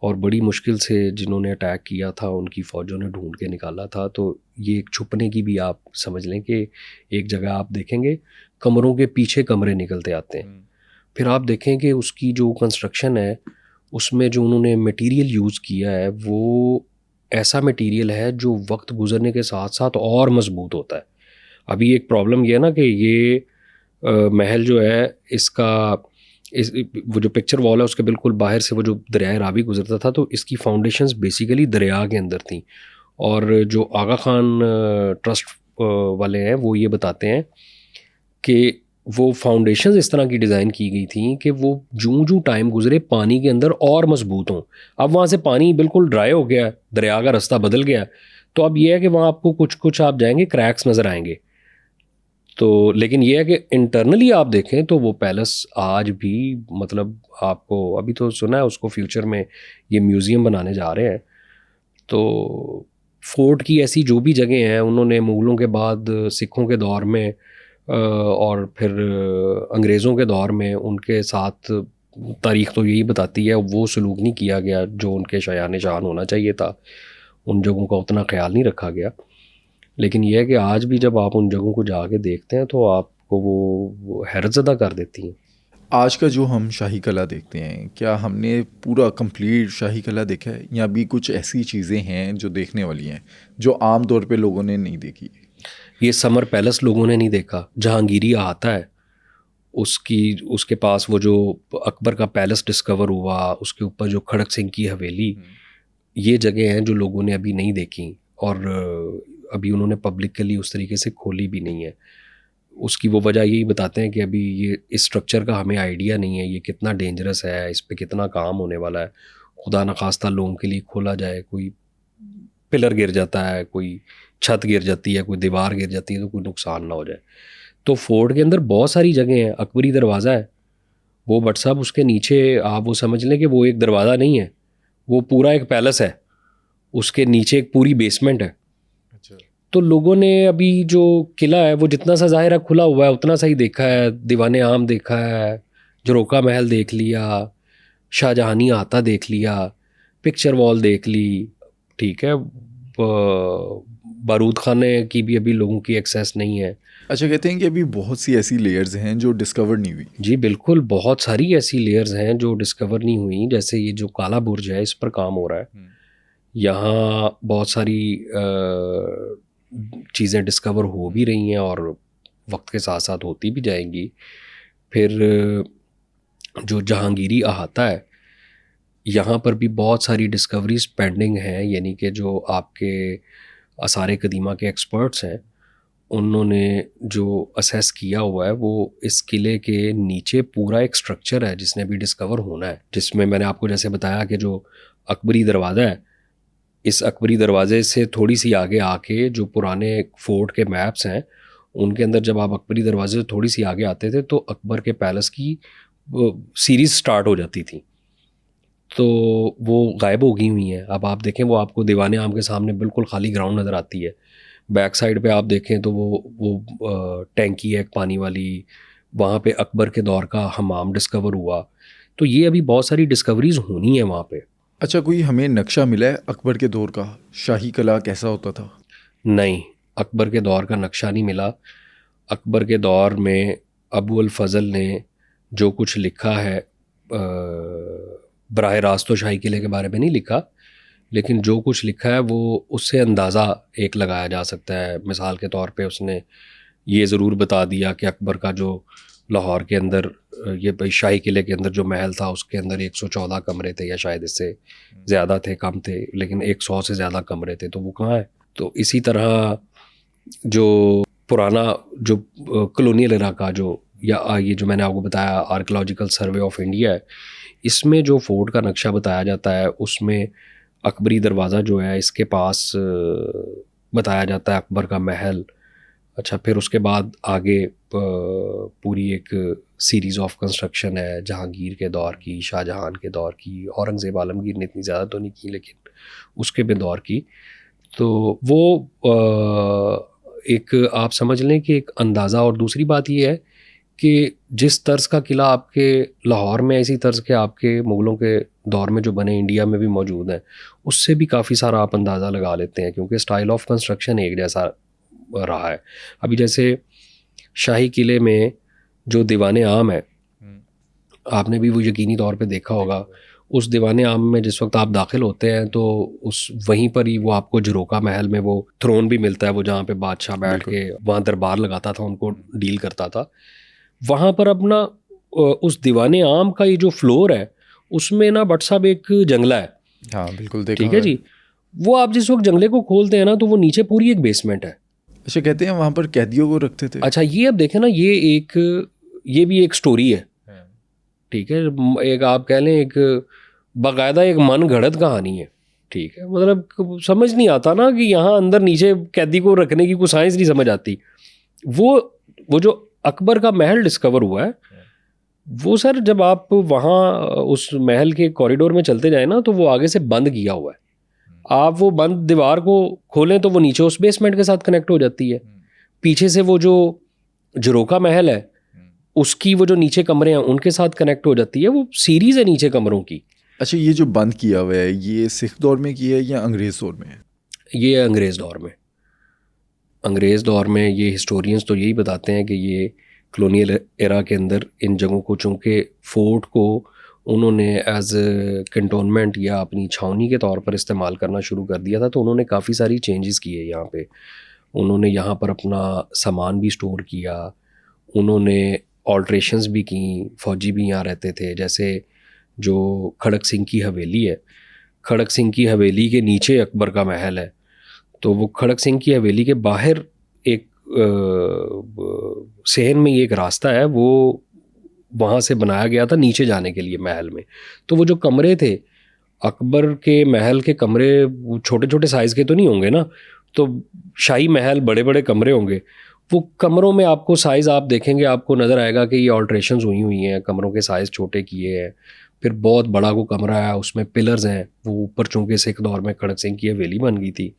और बड़ी मुश्किल से जिन्होंने अटैक किया था उनकी फ़ौजों ने ढूंढ के निकाला था। तो ये एक छुपने की भी आप समझ लें कि एक जगह आप देखेंगे कमरों के पीछे कमरे निकलते आते हैं। फिर आप देखें कि उसकी जो कंस्ट्रक्शन है उसमें जो उन्होंने मटेरियल यूज़ किया है वो ऐसा मटेरियल है जो वक्त गुजरने के साथ साथ और मज़बूत होता है। अभी एक प्रॉब्लम ये है ना कि ये महल जो है इसका वो जो पिक्चर वॉल है उसके बिल्कुल बाहर से वो जो दरियाए रावी गुजरता था, तो इसकी फाउंडेशंस बेसिकली दरिया के अंदर थी। और जो आगा खान ट्रस्ट वाले हैं वो ये बताते हैं कि वो फाउंडेशंस इस तरह की डिज़ाइन की गई थी कि वो जूं जूं टाइम गुजरे पानी के अंदर और मजबूत हों। अब वहाँ से पानी बिल्कुल ड्राई हो गया, दरिया का रास्ता बदल गया, तो अब ये है कि वहाँ आपको कुछ कुछ आप जाएंगे क्रैक्स नज़र आएंगे। तो लेकिन ये है कि इंटरनली आप देखें तो वो पैलेस आज भी, मतलब आपको अभी तो सुना है उसको फ्यूचर में ये म्यूज़ियम बनाने जा रहे हैं। तो फोर्ट की ऐसी जो भी जगह हैं उन्होंने मुग़लों के बाद सिखों के दौर में और फिर अंग्रेज़ों के दौर में उनके साथ तारीख़ तो यही बताती है वो सलूक नहीं किया गया जो उनके शायान शान होना चाहिए था, उन जगहों का उतना ख्याल नहीं रखा गया। लेकिन यह है कि आज भी जब आप उन जगहों को जाके देखते हैं तो आपको वो हैरतज़दा कर देती हैं। आज का जो हम शाही कला देखते हैं, क्या हमने पूरा कंप्लीट शाही कला देखा है या भी कुछ ऐसी चीज़ें हैं जो देखने वाली हैं जो आम तौर पे लोगों ने नहीं देखी? ये समर पैलेस लोगों ने नहीं देखा, जहांगीरी आता है उसके पास वो जो अकबर का पैलेस डिस्कवर हुआ, उसके ऊपर जो खड़क सिंह की हवेली, ये जगह हैं जो लोगों ने अभी नहीं देखी और अभी उन्होंने पब्लिकली उस तरीके से खोली भी नहीं है। उसकी वो वजह यही बताते हैं कि अभी ये इस स्ट्रक्चर का हमें आइडिया नहीं है, ये कितना डेंजरस है, इस पे कितना काम होने वाला है। खुदा न खास्ता लोगों के लिए खोला जाए, कोई पिलर गिर जाता है, कोई छत गिर जाती है, कोई दीवार गिर जाती है तो कोई नुकसान ना हो जाए। तो फोर्ट के अंदर बहुत सारी जगह हैं। अकबरी दरवाज़ा है वो, बट साहब उसके नीचे आप वो समझ लें कि वो एक दरवाज़ा नहीं है, वो पूरा एक पैलेस है, उसके नीचे एक पूरी बेसमेंट है। अच्छा। तो लोगों ने अभी जो किला है वो जितना सा ज़ाहिर है खुला हुआ है उतना सा ही देखा है। दीवाने आम देखा है, झरोका महल देख लिया, शाहजहानी आता देख लिया, पिक्चर वॉल देख ली, ठीक है। बारूद खाने की भी अभी लोगों की एक्सेस नहीं है। अच्छा, कहते हैं कि अभी बहुत सी ऐसी लेयर्स हैं जो डिस्कवर नहीं हुई। जी बिल्कुल, बहुत सारी ऐसी लेयर्स हैं जो डिस्कवर नहीं हुई। जैसे ये जो काला बुर्ज है इस पर काम हो रहा है, यहाँ बहुत सारी चीज़ें डिस्कवर हो भी रही हैं और वक्त के साथ साथ होती भी जाएंगी। फिर जो जहांगीरी अहाता है यहाँ पर भी बहुत सारी डिस्कवरीज पेंडिंग हैं, यानी कि जो आपके आसार कदीमा के एक्सपर्ट्स हैं उन्होंने जो असेस किया हुआ है वो इस किले के नीचे पूरा एक स्ट्रक्चर है जिसने भी डिस्कवर होना है, जिसमें मैंने आपको जैसे बताया कि जो अकबरी दरवाज़ा है, इस अकबरी दरवाज़े से थोड़ी सी आगे आके जो पुराने फोर्ट के मैप्स हैं उनके अंदर जब आप अकबरी दरवाजे से थोड़ी सी आगे आते थे तो अकबर के पैलेस की सीरीज़ स्टार्ट हो जाती थी, तो वो गायब हो गई हुई हैं। अब आप देखें वो आपको दीवाने आम के सामने बिल्कुल खाली ग्राउंड नज़र आती है। बैक साइड पे आप देखें तो वो टैंकी है एक पानी वाली, वहाँ पे अकबर के दौर का हमाम डिस्कवर हुआ। तो ये अभी बहुत सारी डिस्कवरीज होनी है वहाँ पे। अच्छा, कोई हमें नक्शा मिला है अकबर के दौर का, शाही कला कैसा होता था? नहीं, अकबर के दौर का नक्शा नहीं मिला। अकबर के दौर में अबू अल फजल ने जो कुछ लिखा है, बराह रास्त तो शाही किले के बारे में नहीं लिखा, लेकिन जो कुछ लिखा है वो उससे अंदाज़ा एक लगाया जा सकता है। मिसाल के तौर पे उसने ये ज़रूर बता दिया कि अकबर का जो लाहौर के अंदर ये भाई शाही किले के अंदर जो महल था उसके अंदर 114 कमरे थे, या शायद इससे ज़्यादा थे, कम थे, लेकिन 100 से ज़्यादा कमरे थे, तो वो कहाँ है। तो इसी तरह जो पुराना जो कॉलोनियल इलाका जो या ये जो मैंने आपको बताया आर्कियोलॉजिकल सर्वे ऑफ इंडिया है, इसमें जो फोर्ट का नक्शा बताया जाता है उसमें अकबरी दरवाज़ा जो है इसके पास बताया जाता है अकबर का महल। अच्छा, फिर उसके बाद आगे पूरी एक सीरीज़ ऑफ कंस्ट्रक्शन है जहांगीर के दौर की, शाहजहां के दौर की, औरंगज़ेब आलमगीर ने इतनी ज़्यादा तो नहीं की लेकिन उसके भी दौर की। तो वो एक आप समझ लें कि एक अंदाज़ा। और दूसरी बात ये है कि जिस तर्ज का किला आपके लाहौर में, इसी तर्ज के आपके मुग़लों के दौर में जो बने इंडिया में भी मौजूद हैं, उससे भी काफ़ी सारा आप अंदाज़ा लगा लेते हैं क्योंकि स्टाइल ऑफ कंस्ट्रक्शन एक जैसा रहा है। अभी जैसे शाही किले में जो दीवाने आम है, आपने भी वो यकीनी तौर पे देखा होगा। उस दीवाने आम में जिस वक्त आप दाखिल होते हैं तो उस वहीं पर ही वो आपको झरोका महल में वो थ्रोन भी मिलता है, वो जहाँ पे बादशाह बैठ के वहाँ दरबार लगाता था, उनको डील करता था। वहाँ पर अपना उस दीवाने आम का ये जो फ्लोर है उसमें ना बट साहब एक जंगला है। हाँ बिल्कुल, देखा ठीक है जी। वो आप जिस वक्त जंगले को खोलते हैं ना तो वो नीचे पूरी एक बेसमेंट है। अच्छा, कहते हैं वहाँ पर कैदियों को रखते थे। अच्छा, ये अब देखें ना, ये भी एक स्टोरी है, ठीक है। एक आप कह लें एक बाकायदा एक मन घड़त कहानी है, ठीक है। मतलब समझ नहीं आता ना कि यहाँ अंदर नीचे कैदी को रखने की कोई साइंस नहीं समझ आती। वो जो अकबर का महल डिस्कवर हुआ है वो सर, जब आप वहाँ उस महल के कॉरिडोर में चलते जाए ना तो वो आगे से बंद किया हुआ है। आप वो बंद दीवार को खोलें तो वो नीचे उस बेसमेंट के साथ कनेक्ट हो जाती है। पीछे से वो जो झरोका महल है उसकी वो जो नीचे कमरे हैं उनके साथ कनेक्ट हो जाती है, वो सीरीज़ है नीचे कमरों की। अच्छा, ये जो बंद किया हुआ है ये सिख दौर में किया है या अंग्रेज़ दौर में है? ये अंग्रेज़ दौर में, अंग्रेज़ दौर में ये हिस्टोरियंस तो यही बताते हैं कि ये कॉलोनियल एरा के अंदर इन जगहों को, चूँकि फोर्ट को उन्होंने एज कैंटोनमेंट या अपनी छावनी के तौर पर इस्तेमाल करना शुरू कर दिया था, तो उन्होंने काफ़ी सारी चेंजेस किए यहाँ पे। उन्होंने यहाँ पर अपना सामान भी स्टोर किया, उन्होंने ऑल्ट्रेशंस भी की, फ़ौजी भी यहाँ रहते थे। जैसे जो खड़क सिंह की हवेली है, खड़क सिंह की हवेली के नीचे अकबर का महल है, तो वो खड़क सिंह की हवेली के बाहर एक सहन में एक रास्ता है, वो वहाँ से बनाया गया था नीचे जाने के लिए महल में। तो वो जो कमरे थे अकबर के महल के कमरे, छोटे छोटे साइज़ के तो नहीं होंगे ना, तो शाही महल बड़े बड़े कमरे होंगे। वो कमरों में आपको साइज़ आप देखेंगे, आपको नज़र आएगा कि ये ऑल्ट्रेशंस हुई हैं, कमरों के साइज़ छोटे किए हैं। फिर बहुत बड़ा वो कमरा है, उसमें पिलर्स हैं, वो ऊपर चूँकि सिख दौर में खड़क सिंह की हवेली बन गई थी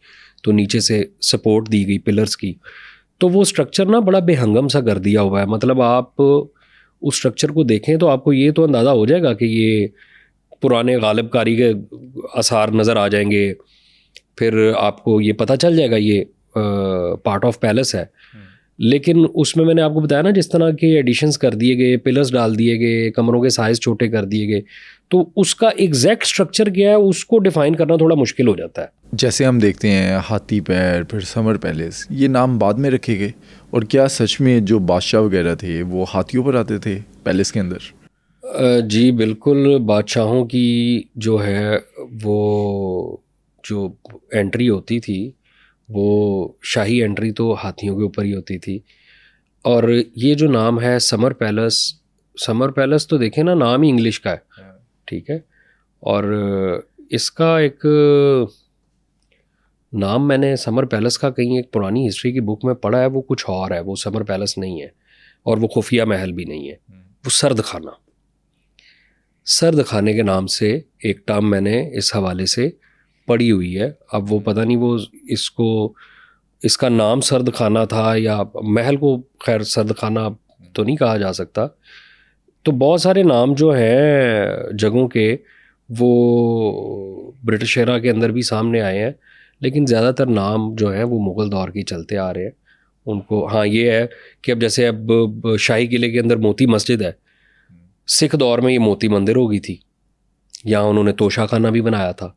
तो नीचे से सपोर्ट दी गई पिलर्स की, तो वो स्ट्रक्चर ना बड़ा बेहंगम सा कर दिया हुआ है। मतलब आप उस स्ट्रक्चर को देखें तो आपको ये तो अंदाज़ा हो जाएगा कि ये पुराने गालिब कारी के आसार नज़र आ जाएंगे। फिर आपको ये पता चल जाएगा ये पार्ट ऑफ पैलेस है। लेकिन उसमें मैंने आपको बताया ना, जिस तरह के एडिशंस कर दिए गए, पिलर्स डाल दिए गए, कमरों के साइज़ छोटे कर दिए गए, तो उसका एग्जैक्ट स्ट्रक्चर क्या है उसको डिफ़ाइन करना थोड़ा मुश्किल हो जाता है। जैसे हम देखते हैं हाथी पैर, फिर समर पैलेस, ये नाम बाद में रखे गए, और क्या सच में जो बादशाह वगैरह थे वो हाथियों पर आते थे पैलेस के अंदर? जी बिल्कुल, बादशाहों की जो है वो जो एंट्री होती थी वो शाही एंट्री तो हाथियों के ऊपर ही होती थी। और ये जो नाम है समर पैलेस, समर पैलेस तो देखें ना, नाम ही इंग्लिश का है, ठीक है। और इसका एक नाम मैंने समर पैलेस का कहीं एक पुरानी हिस्ट्री की बुक में पढ़ा है, वो कुछ और है, वो समर पैलेस नहीं है और वो खुफिया महल भी नहीं है, वो सर्द खाना, सर्द खाने के नाम से एक टर्म मैंने इस हवाले से पढ़ी हुई है। अब वो पता नहीं वो इसको, इसका नाम सर्द खाना था या महल को, खैर सर्द खाना तो नहीं कहा जा सकता। तो बहुत सारे नाम जो हैं जगहों के वो ब्रिटिश एरा के अंदर भी सामने आए हैं, लेकिन ज़्यादातर नाम जो हैं वो मुग़ल दौर के चलते आ रहे हैं उनको। हाँ ये है कि अब जैसे अब शाही किले के अंदर मोती मस्जिद है, सिख दौर में ये मोती मंदिर हो गई थी, यहाँ उन्होंने तोशा खाना भी बनाया था।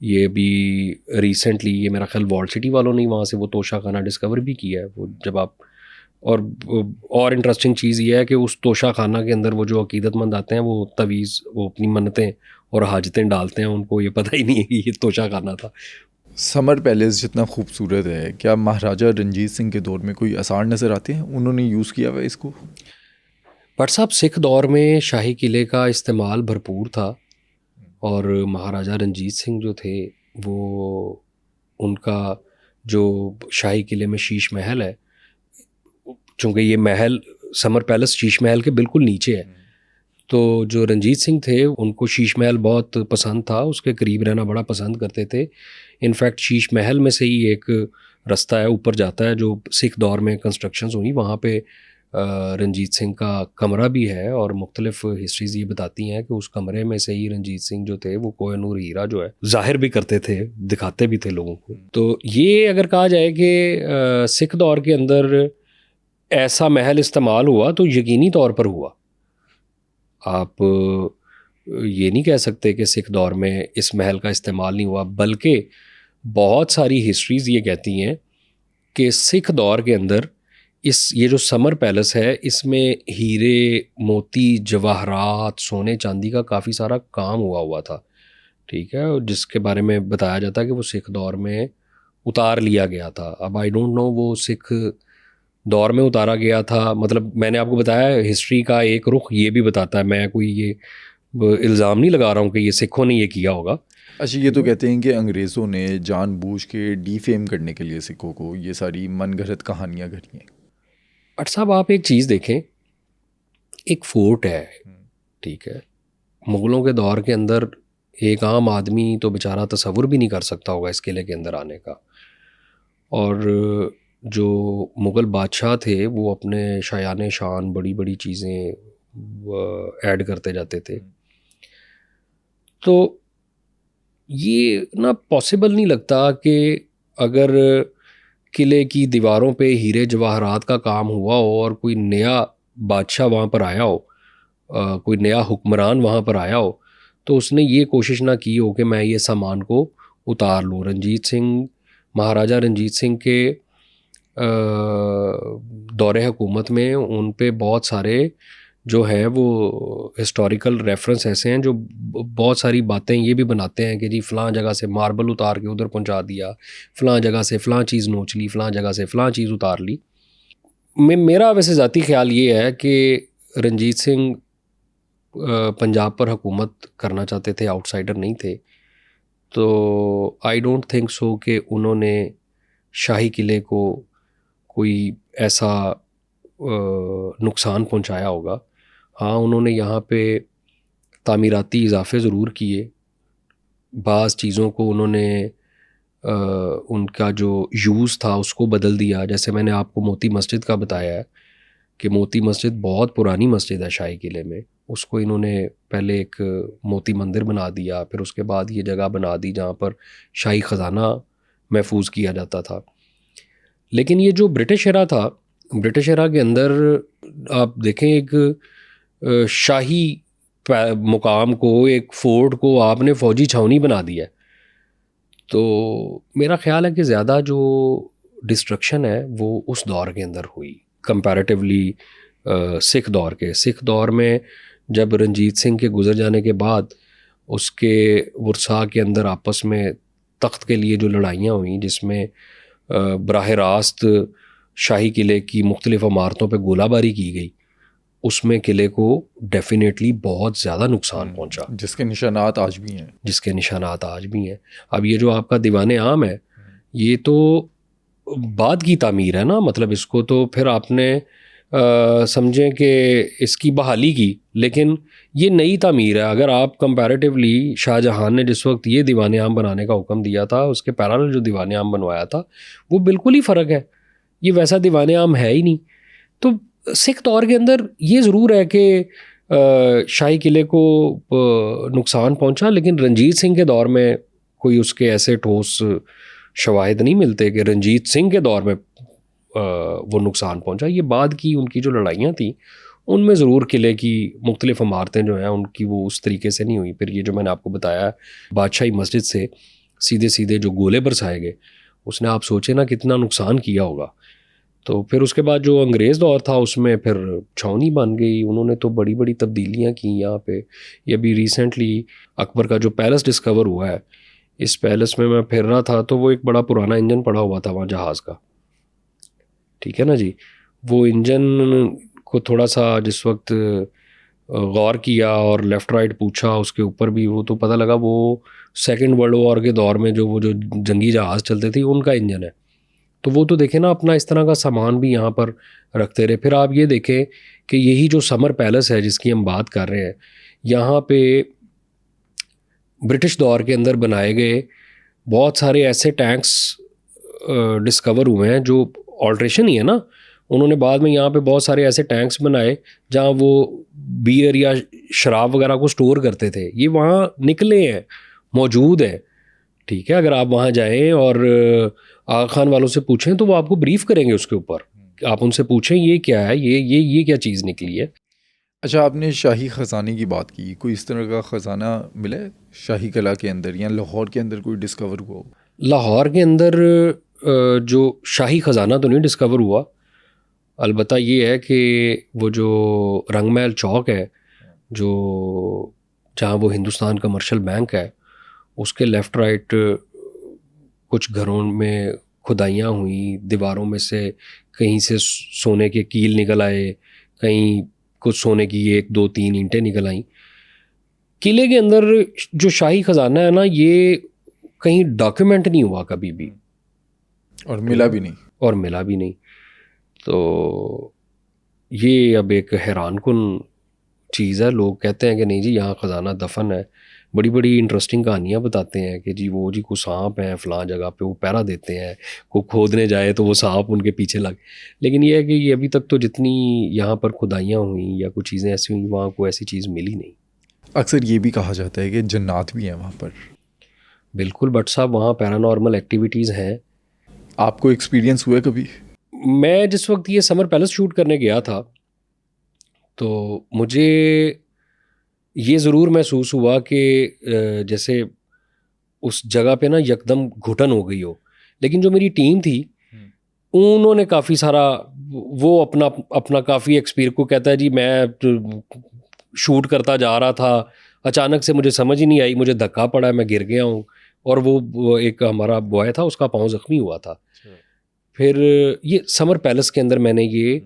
ये भी रिसेंटली, ये मेरा ख्याल वॉल सिटी वालों ने वहाँ से वो तोशा खाना डिस्कवर भी किया है। वो जब आप, और इंटरेस्टिंग चीज़ ये है कि उस तोशा खाना के अंदर वो जो अकीदतमंद आते हैं वो तवीज़, वो अपनी मन्नतें और हाजतें डालते हैं, उनको ये पता ही नहीं है कि ये तोशा खाना था। समर पैलेस जितना खूबसूरत है, क्या महाराजा रंजीत सिंह के दौर में कोई आसार नज़र आते हैं उन्होंने यूज़ किया हुआ इसको? बट साहब सिख दौर में शाही किले का इस्तेमाल भरपूर था, और महाराजा रंजीत सिंह जो थे वो, उनका जो शाही किले में शीश महल है, चूँकि ये महल समर पैलेस शीश महल के बिल्कुल नीचे है, तो जो रंजीत सिंह थे उनको शीश महल बहुत पसंद था, उसके करीब रहना बड़ा पसंद करते थे। इनफैक्ट शीश महल में से ही एक रास्ता है ऊपर जाता है, जो सिख दौर में कंस्ट्रक्शंस हुई वहाँ पे रंजीत सिंह का कमरा भी है, और मुख्तलिफ हिस्ट्रीज़ ये बताती हैं कि उस कमरे में से ही रंजीत सिंह जो थे वो कोहिनूर हीरा जो है ज़ाहिर भी करते थे, दिखाते भी थे लोगों को। तो ये अगर कहा जाए कि सिख दौर के अंदर ऐसा महल इस्तेमाल हुआ तो यकीनी तौर पर हुआ। आप ये नहीं कह सकते कि सिख दौर में इस महल का इस्तेमाल नहीं हुआ, बल्कि बहुत सारी हिस्ट्रीज़ ये कहती हैं कि सिख दौर के अंदर ये जो समर पैलेस है इसमें हीरे, मोती, जवाहरात, सोने चांदी का काफ़ी सारा काम हुआ था, ठीक है, और जिसके बारे में बताया जाता है कि वो सिख दौर में उतार लिया गया था। अब आई डोंट नो वो सिख दौर में उतारा गया था, मतलब मैंने आपको बताया हिस्ट्री का एक रुख ये भी बताता है, मैं कोई ये इल्ज़ाम नहीं लगा रहा हूँ कि ये सिखों ने ये किया होगा। अच्छा, ये तो कहते हैं कि अंग्रेज़ों ने जानबूझ के डीफेम करने के लिए सिखों को ये सारी मनगढ़ंत कहानियाँ गढ़ी हैं। बट साहब आप एक चीज़ देखें, एक फोर्ट है, ठीक है, मुग़लों के दौर के अंदर एक आम आदमी तो बेचारा तसव्वुर भी नहीं कर सकता होगा इस किले के अंदर आने का, और जो मुग़ल बादशाह थे वो अपने शायान शान बड़ी बड़ी चीज़ें ऐड करते जाते थे। तो ये ना पॉसिबल नहीं लगता कि अगर किले की दीवारों पे हीरे जवाहरात का काम हुआ हो और कोई नया बादशाह वहाँ पर आया हो, कोई नया हुक्मरान वहाँ पर आया हो, तो उसने ये कोशिश ना की हो कि मैं ये सामान को उतार लूँ। रंजीत सिंह, महाराजा रंजीत सिंह के दौरे हुकूमत में उन पे बहुत सारे जो है वो हिस्टोरिकल रेफरेंस ऐसे हैं जो बहुत सारी बातें ये भी बनाते हैं कि जी फ़लाँ जगह से मार्बल उतार के उधर पहुंचा दिया, फ़लाँ जगह से फ़लाँ चीज़ नोच ली, फ़लाँ जगह से फ़लाँ चीज़ उतार ली। मेरा वैसे ज़ाती ख्याल ये है कि रंजीत सिंह पंजाब पर हुकूमत करना चाहते थे, आउटसाइडर नहीं थे। तो आई डोंट थिंक सो कि उन्होंने शाही किले को कोई ऐसा नुकसान पहुंचाया होगा। हाँ, उन्होंने यहाँ पे तामीराती इजाफे ज़रूर किए, बाज़ चीज़ों को उन्होंने उनका जो यूज़ था उसको बदल दिया। जैसे मैंने आपको मोती मस्जिद का बताया है कि मोती मस्जिद बहुत पुरानी मस्जिद है शाही किले में, उसको इन्होंने पहले एक मोती मंदिर बना दिया, फिर उसके बाद ये जगह बना दी जहाँ पर शाही ख़जाना महफूज किया जाता था। लेकिन ये जो ब्रिटिश एरा था, ब्रिटिश एरा के अंदर आप देखें एक शाही मुकाम को, एक फोर्ट को आपने फ़ौजी छावनी बना दिया है। तो मेरा ख़्याल है कि ज़्यादा जो डिस्ट्रक्शन है वो उस दौर के अंदर हुई कंपैरेटिवली सिख दौर में जब रंजीत सिंह के गुज़र जाने के बाद उसके वरसा के अंदर आपस में तख्त के लिए जो लड़ाइयाँ हुई, जिसमें बराह रास्त शाही किले की मुख्तलिफ़ इमारतों पे गोलाबारी की गई, उसमें किले को डेफिनेटली बहुत ज़्यादा नुकसान पहुंचा, जिसके निशानात आज भी हैं। अब ये जो आपका दीवाने आम है, ये तो बाद की तामीर है ना, मतलब इसको तो फिर आपने समझें कि इसकी बहाली की, लेकिन ये नई तामीर है। अगर आप कंपैरेटिवली शाहजहां ने जिस वक्त ये दीवाने आम बनाने का हुक्म दिया था, उसके पैरेलल जो दीवाने आम बनवाया था वो बिल्कुल ही फ़र्क है, ये वैसा दीवाने आम है ही नहीं। तो सिख दौर के अंदर ये ज़रूर है कि शाही किले को नुकसान पहुंचा, लेकिन रंजीत सिंह के दौर में कोई उसके ऐसे ठोस शवाहिद नहीं मिलते कि रंजीत सिंह के दौर में वो नुकसान पहुंचा। ये बाद की उनकी जो लड़ाइयाँ थी उनमें ज़रूर किले की मुख्तलिफ़ इमारतें जो हैं उनकी वो उस तरीके से नहीं हुई। फिर ये जो मैंने आपको बताया बादशाही मस्जिद से सीधे सीधे जो गोले बरसाए गए, उसने आप सोचे ना कितना नुकसान किया होगा। तो फिर उसके बाद जो अंग्रेज़ दौर था उसमें फिर छावनी बन गई, उन्होंने तो बड़ी बड़ी तब्दीलियाँ की यहाँ पे। ये अभी रिसेंटली अकबर का जो पैलेस डिस्कवर हुआ है, इस पैलेस में मैं फिर रहा था तो वो एक बड़ा पुराना इंजन पड़ा हुआ था वहाँ जहाज़ का, ठीक है ना जी। वो इंजन को थोड़ा सा जिस वक्त गौर किया और लेफ़्ट राइट पूछा उसके ऊपर भी, वो तो पता लगा वो सेकंड वर्ल्ड वॉर के दौर में जो जंगी जहाज़ चलते थे उनका इंजन है। तो वो तो देखें ना, अपना इस तरह का सामान भी यहाँ पर रखते रहे। फिर आप ये देखें कि यही जो समर पैलेस है जिसकी हम बात कर रहे हैं, यहाँ पे ब्रिटिश दौर के अंदर बनाए गए बहुत सारे ऐसे टैंक्स डिस्कवर हुए हैं जो ऑल्ट्रेशन ही है ना। उन्होंने बाद में यहाँ पे बहुत सारे ऐसे टैंक्स बनाए जहाँ वो बियर या शराब वगैरह को स्टोर करते थे, ये वहाँ निकले हैं, मौजूद है, ठीक है। अगर आप वहाँ जाएं और आगा खान वालों से पूछें तो वो आपको ब्रीफ करेंगे उसके ऊपर। आप उनसे पूछें ये क्या है, ये क्या चीज़ निकली है। अच्छा, आपने शाही ख़जाने की बात की, कोई इस तरह का ख़जाना मिला है शाही कला के अंदर या लाहौर के अंदर कोई डिस्कवर हुआ हो? लाहौर के अंदर जो शाही ख़जाना तो नहीं डिस्कवर हुआ, अलबत्ता ये है कि वो जो रंगमहल चौक है, जो जहाँ वो हिंदुस्तान कमर्शियल बैंक है, उसके लेफ़्ट राइट कुछ घरों में खुदाइयाँ हुई, दीवारों में से कहीं से सोने के कील निकल आए, कहीं कुछ सोने की 1 2 3 ईंटें निकल आईं। किले के अंदर जो शाही ख़जाना है ना, ये कहीं डॉक्यूमेंट नहीं हुआ कभी भी, और मिला भी नहीं। तो ये अब एक हैरान कुन चीज़ है। लोग कहते हैं कि नहीं जी यहाँ ख़जाना दफन है, बड़ी बड़ी इंटरेस्टिंग कहानियाँ बताते हैं कि जी वो जी कोई सांप है फ़लाँ जगह पे, वो पहरा देते हैं, को खोदने जाए तो वो सांप उनके पीछे लग। लेकिन ये है कि ये अभी तक तो जितनी यहाँ पर खुदाइयाँ हुई या कुछ चीज़ें ऐसी हुई, वहाँ को ऐसी चीज़ मिली नहीं। अक्सर ये भी कहा जाता है कि जन्नात भी हैं वहाँ पर। बिल्कुल बट साहब, वहाँ पैरानॉर्मल एक्टिविटीज़ हैं। आपको एक्सपीरियंस हुआ कभी? मैं जिस वक्त ये समर पैलेस शूट करने गया था, तो मुझे ये ज़रूर महसूस हुआ कि जैसे उस जगह पे ना यकदम घुटन हो गई हो। लेकिन जो मेरी टीम थी, उन्होंने काफ़ी सारा, वो अपना अपना काफ़ी एक्सपीरियंस को कहता है जी मैं शूट करता जा रहा था, अचानक से मुझे समझ ही नहीं आई, मुझे धक्का पड़ा, मैं गिर गया हूँ। और वो एक हमारा बॉय था, उसका पाँव ज़ख्मी हुआ था। फिर ये समर पैलेस के अंदर मैंने ये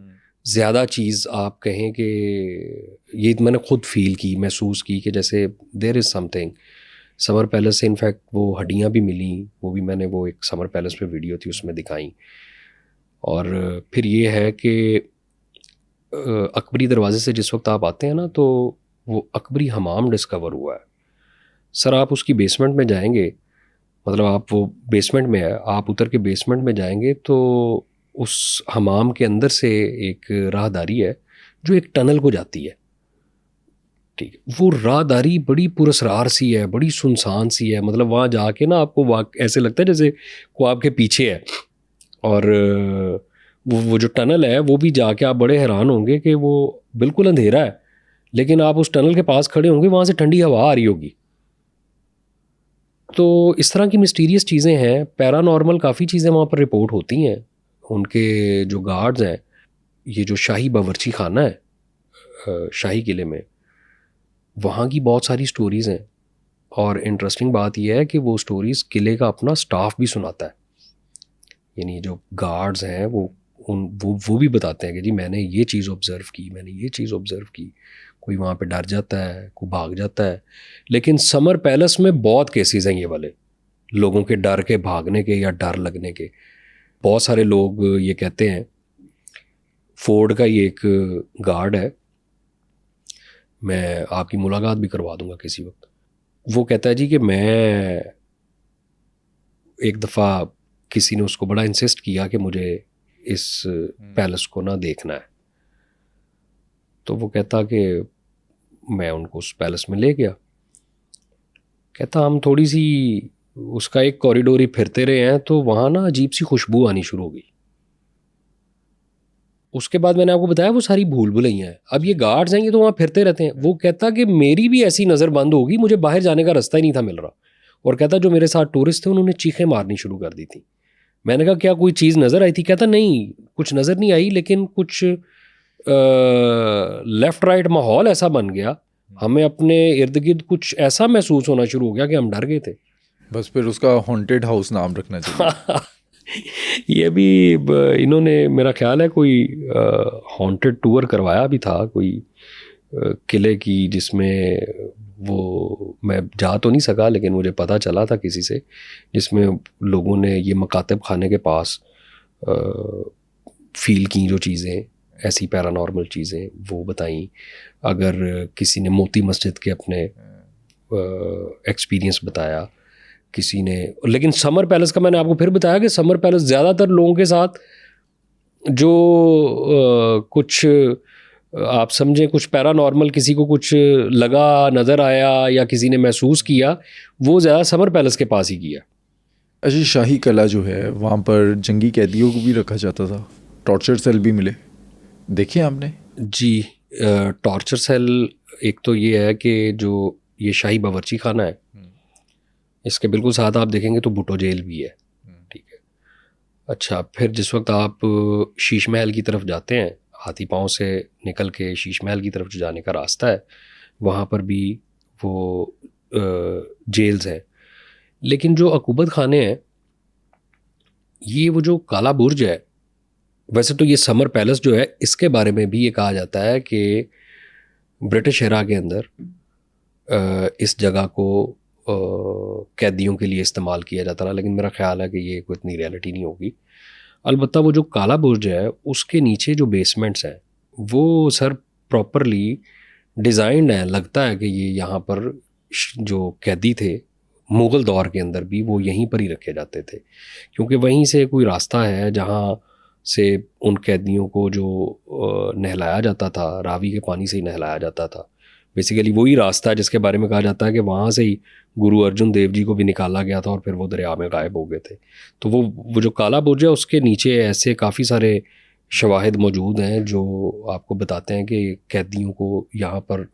ज़्यादा चीज़ आप कहें कि ये मैंने खुद फील की, महसूस की कि जैसे there is something. Summer palace से इनफैक्ट वो हड्डियाँ भी मिली, वो भी मैंने वो एक समर पैलेस पे वीडियो थी उसमें दिखाई। और फिर ये है कि अकबरी दरवाज़े से जिस वक्त आप आते हैं ना, तो वो अकबरी हमाम डिस्कवर हुआ है। सर आप उसकी बेसमेंट में जाएंगे, मतलब आप वो बेसमेंट में है, आप उतर के बेसमेंट में जाएंगे तो उस हमाम के अंदर से एक राहदारी है जो एक टनल को जाती है। ठीक है, वो राहदारी बड़ी पुरस्रार सी है, बड़ी सुनसान सी है। मतलब वहाँ जाके ना आपको ऐसे लगता है जैसे को आपके पीछे है। और वो जो टनल है वो भी जाके आप बड़े हैरान होंगे कि वो बिल्कुल अंधेरा है, लेकिन आप उस टनल के पास खड़े होंगे, वहाँ से ठंडी हवा आ रही होगी। तो इस तरह की मिस्टीरियस चीज़ें हैं। पैरानॉर्मल काफ़ी चीज़ें वहाँ पर रिपोर्ट होती हैं। उनके जो गार्ड्स हैं, ये जो शाही बावर्ची खाना है शाही किले में, वहाँ की बहुत सारी स्टोरीज़ हैं। और इंटरेस्टिंग बात यह है कि वो स्टोरीज़ किले का अपना स्टाफ भी सुनाता है। यानी जो गार्ड्स हैं वो भी बताते हैं कि जी मैंने ये चीज़ ऑब्ज़र्व की, मैंने ये चीज़ ऑब्ज़र्व की। कोई वहाँ पे डर जाता है, कोई भाग जाता है। लेकिन समर पैलेस में बहुत केसेस हैं ये वाले, लोगों के डर के भागने के या डर लगने के। बहुत सारे लोग ये कहते हैं, फोर्ड का ये एक गार्ड है, मैं आपकी मुलाकात भी करवा दूंगा किसी वक्त। वो कहता है जी कि मैं एक दफ़ा किसी ने उसको बड़ा इंसिस्ट किया कि मुझे इस पैलेस को ना देखना है, तो वो कहता कि मैं उनको उस पैलेस में ले गया। कहता हम थोड़ी सी उसका एक कॉरिडोर ही फिरते रहे हैं तो वहाँ ना अजीब सी खुशबू आनी शुरू हो गई। उसके बाद मैंने आपको बताया वो सारी भूल भुलैया हैं। अब ये गार्ड्स हैं, ये तो वहाँ फिरते रहते हैं। वो कहता कि मेरी भी ऐसी नज़र बंद होगी, मुझे बाहर जाने का रास्ता ही नहीं था मिल रहा। और कहता जो मेरे साथ टूरिस्ट थे उन्होंने चीखें मारनी शुरू कर दी थी। मैंने कहा क्या कोई चीज़ नज़र आई थी? कहता नहीं, कुछ नज़र नहीं आई, लेकिन कुछ लेफ़्ट राइट माहौल ऐसा बन गया, हमें अपने इर्द गिर्द कुछ ऐसा महसूस होना शुरू हो गया कि हम डर गए थे। बस फिर उसका हॉन्टेड हाउस नाम रखना चाहिए। ये भी इन्होंने मेरा ख्याल है कोई हॉन्टेड टूर करवाया भी था कोई किले की, जिसमें वो मैं जा तो नहीं सका, लेकिन मुझे पता चला था किसी से, जिसमें लोगों ने ये मकातब खाने के पास फील की जो चीज़ें, ऐसी पैरानॉर्मल चीज़ें वो बताई। अगर किसी ने मोती मस्जिद के अपने एक्सपीरियंस बताया किसी ने। लेकिन समर पैलेस का मैंने आपको फिर बताया कि समर पैलेस ज़्यादातर लोगों के साथ जो कुछ आप समझें कुछ पैरानॉर्मल, किसी को कुछ लगा, नज़र आया या किसी ने महसूस किया, वो ज़्यादा समर पैलेस के पास ही किया। अच्छा, शाही कला जो है वहाँ पर जंगी कैदियों को भी रखा जाता था, टॉर्चर सेल भी मिले, देखे आपने? जी, टॉर्चर सेल एक तो ये है कि जो ये शाही बावर्ची खाना है, इसके बिल्कुल साथ आप देखेंगे तो भुट्टो जेल भी है। ठीक है। अच्छा, फिर जिस वक्त आप शीश महल की तरफ जाते हैं, हाथी पाँव से निकल के शीश महल की तरफ जो जाने का रास्ता है, वहाँ पर भी वो जेल्स हैं। लेकिन जो अकूबत खाने हैं, ये वो जो काला बुर्ज है, वैसे तो ये समर पैलेस जो है इसके बारे में भी ये कहा जाता है कि ब्रिटिश एरा के अंदर इस जगह को कैदियों के लिए इस्तेमाल किया जाता रहा, लेकिन मेरा ख्याल है कि ये कोई इतनी रियलिटी नहीं होगी। अलबत्ता वो जो काला बुर्ज है उसके नीचे जो बेसमेंट्स हैं वो सर प्रॉपरली डिज़ाइंड है। लगता है कि ये यहाँ पर जो कैदी थे मुग़ल दौर के अंदर भी वो यहीं पर ही रखे जाते थे, क्योंकि वहीं से कोई रास्ता है जहाँ से उन कैदियों को जो नहलाया जाता था, रावी के पानी से ही नहलाया जाता था। बेसिकली वही रास्ता है जिसके बारे में कहा जाता है कि वहाँ से ही गुरु अर्जुन देव जी को भी निकाला गया था और फिर वो दरिया में गायब हो गए थे। तो वो जो काला बुर्ज है उसके नीचे ऐसे काफ़ी सारे शवाहिद मौजूद हैं जो आपको बताते हैं कि कैदियों को यहाँ पर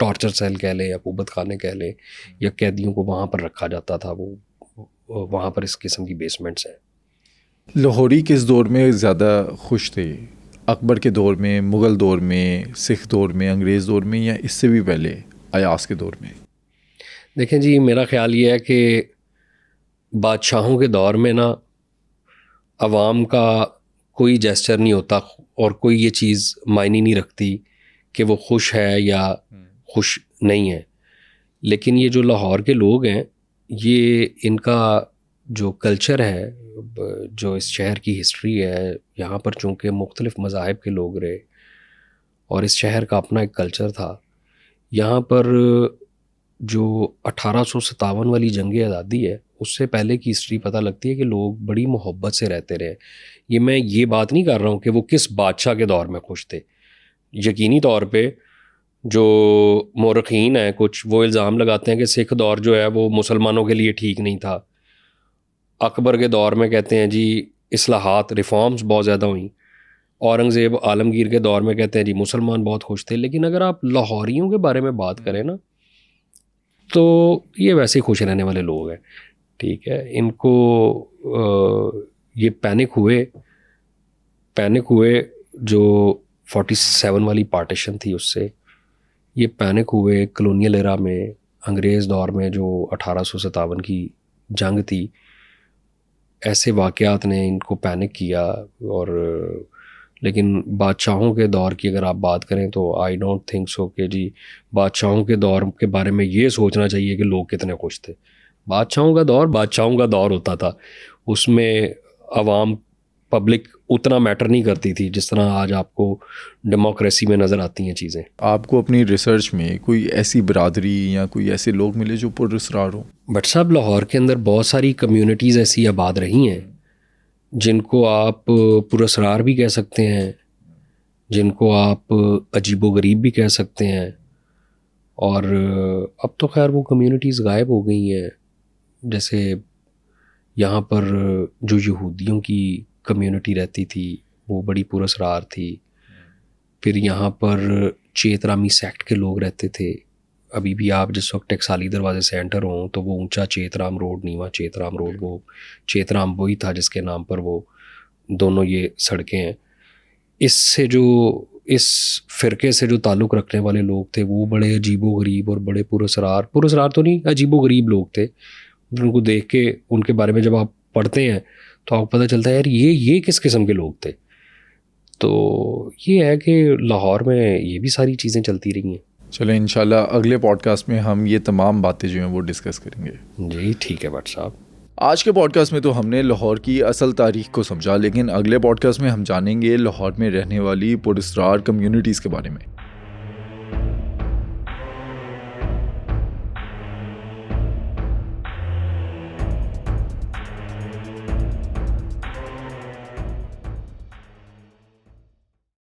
टॉर्चर सेल कह लें या कुबत खाने कह लें, या कैदियों को वहाँ पर रखा जाता था। वो वहाँ पर इस किस्म की बेसमेंट्स हैं। लाहौरी किस दौर में ज़्यादा खुश थे? अकबर के दौर में, मुग़ल दौर में, सिख दौर में, अंग्रेज़ दौर में, या इससे भी पहले अयास के दौर में? देखें जी, मेरा ख़्याल ये है कि बादशाहों के दौर में ना अवाम का कोई जेस्चर नहीं होता और कोई ये चीज़ मायने नहीं रखती कि वो खुश है या खुश नहीं है। लेकिन ये जो लाहौर के लोग हैं, ये इनका जो कल्चर है, जो इस शहर की हिस्ट्री है, यहाँ पर चूँकि मुख्तलिफ़ मज़ाहिब के लोग रहे और इस शहर का अपना एक कल्चर था। यहाँ पर जो 1857 वाली जंग आज़ादी है, उससे पहले की हिस्ट्री पता लगती है कि लोग बड़ी मोहब्बत से रहते रहे। मैं ये बात नहीं कर रहा हूँ कि वो किस बादशाह के दौर में खुश थे। यकीनी तौर पे जो मौरखीन हैं कुछ, वो इल्ज़ाम लगाते हैं कि सिख दौर जो है वो मुसलमानों के लिए ठीक नहीं था। अकबर के दौर में कहते हैं जी इस्लाहात, रिफॉर्म्स बहुत ज़्यादा हुई। औरंगज़ेब आलमगीर के दौर में कहते हैं जी मुसलमान बहुत खुश थे। लेकिन अगर आप लाहौरियों के बारे में बात करें ना, तो ये वैसे ही खुश रहने वाले लोग हैं। ठीक है, इनको ये पैनिक हुए जो 47 वाली पार्टीशन थी उससे, ये पैनिक हुए कलोनियल एरा में, अंग्रेज़ दौर में जो 1857 की जंग थी। ऐसे वाक़यात ने इनको पैनिक किया। और लेकिन बादशाहों के दौर की अगर आप बात करें तो आई डोंट थिंक सो कि जी बादशाहों के दौर के बारे में ये सोचना चाहिए कि लोग कितने खुश थे। बादशाहों का दौर होता था, उसमें अवाम, पब्लिक उतना मैटर नहीं करती थी जिस तरह आज आपको डेमोक्रेसी में नज़र आती हैं चीज़ें। आपको अपनी रिसर्च में कोई ऐसी बरादरी या कोई ऐसे लोग मिले जो पुरअसरार हों? बट साहब, लाहौर के अंदर बहुत सारी कम्युनिटीज़ ऐसी आबाद रही हैं जिनको आप पुरअसरार भी कह सकते हैं, जिनको आप अजीबोगरीब भी कह सकते हैं। और अब तो खैर वो कम्युनिटीज़ गायब हो गई हैं। जैसे यहाँ पर जो यहूदियों की कम्युनिटी रहती थी वो बड़ी पुरअसरार थी। फिर यहाँ पर चेतरामी सेक्ट के लोग रहते थे। अभी भी आप जिस वक्त टकसाली दरवाजे से एंटर हों तो वो ऊंचा चेतराम रोड, नीवा चेतराम रोड, वो चेतराम वही था जिसके नाम पर वो दोनों ये सड़कें हैं। इससे जो इस फ़िरके से जो ताल्लुक़ रखने वाले लोग थे वो बड़े अजीबोगरीब और बड़े पुरअसरार तो नहीं, अजीबोगरीब लोग थे। उनको देख के, उनके बारे में जब आप पढ़ते हैं तो आपको पता चलता है यार ये किस किस्म के लोग थे। तो ये है कि लाहौर में ये भी सारी चीज़ें चलती रही हैं। चलो इंशाल्लाह अगले पॉडकास्ट में हम ये तमाम बातें जो हैं वो डिस्कस करेंगे। जी ठीक है भट्ट साहब। आज के पॉडकास्ट में तो हमने लाहौर की असल तारीख को समझा, लेकिन अगले पॉडकास्ट में हम जानेंगे लाहौर में रहने वाली पुरअसरार कम्युनिटीज़ के बारे में।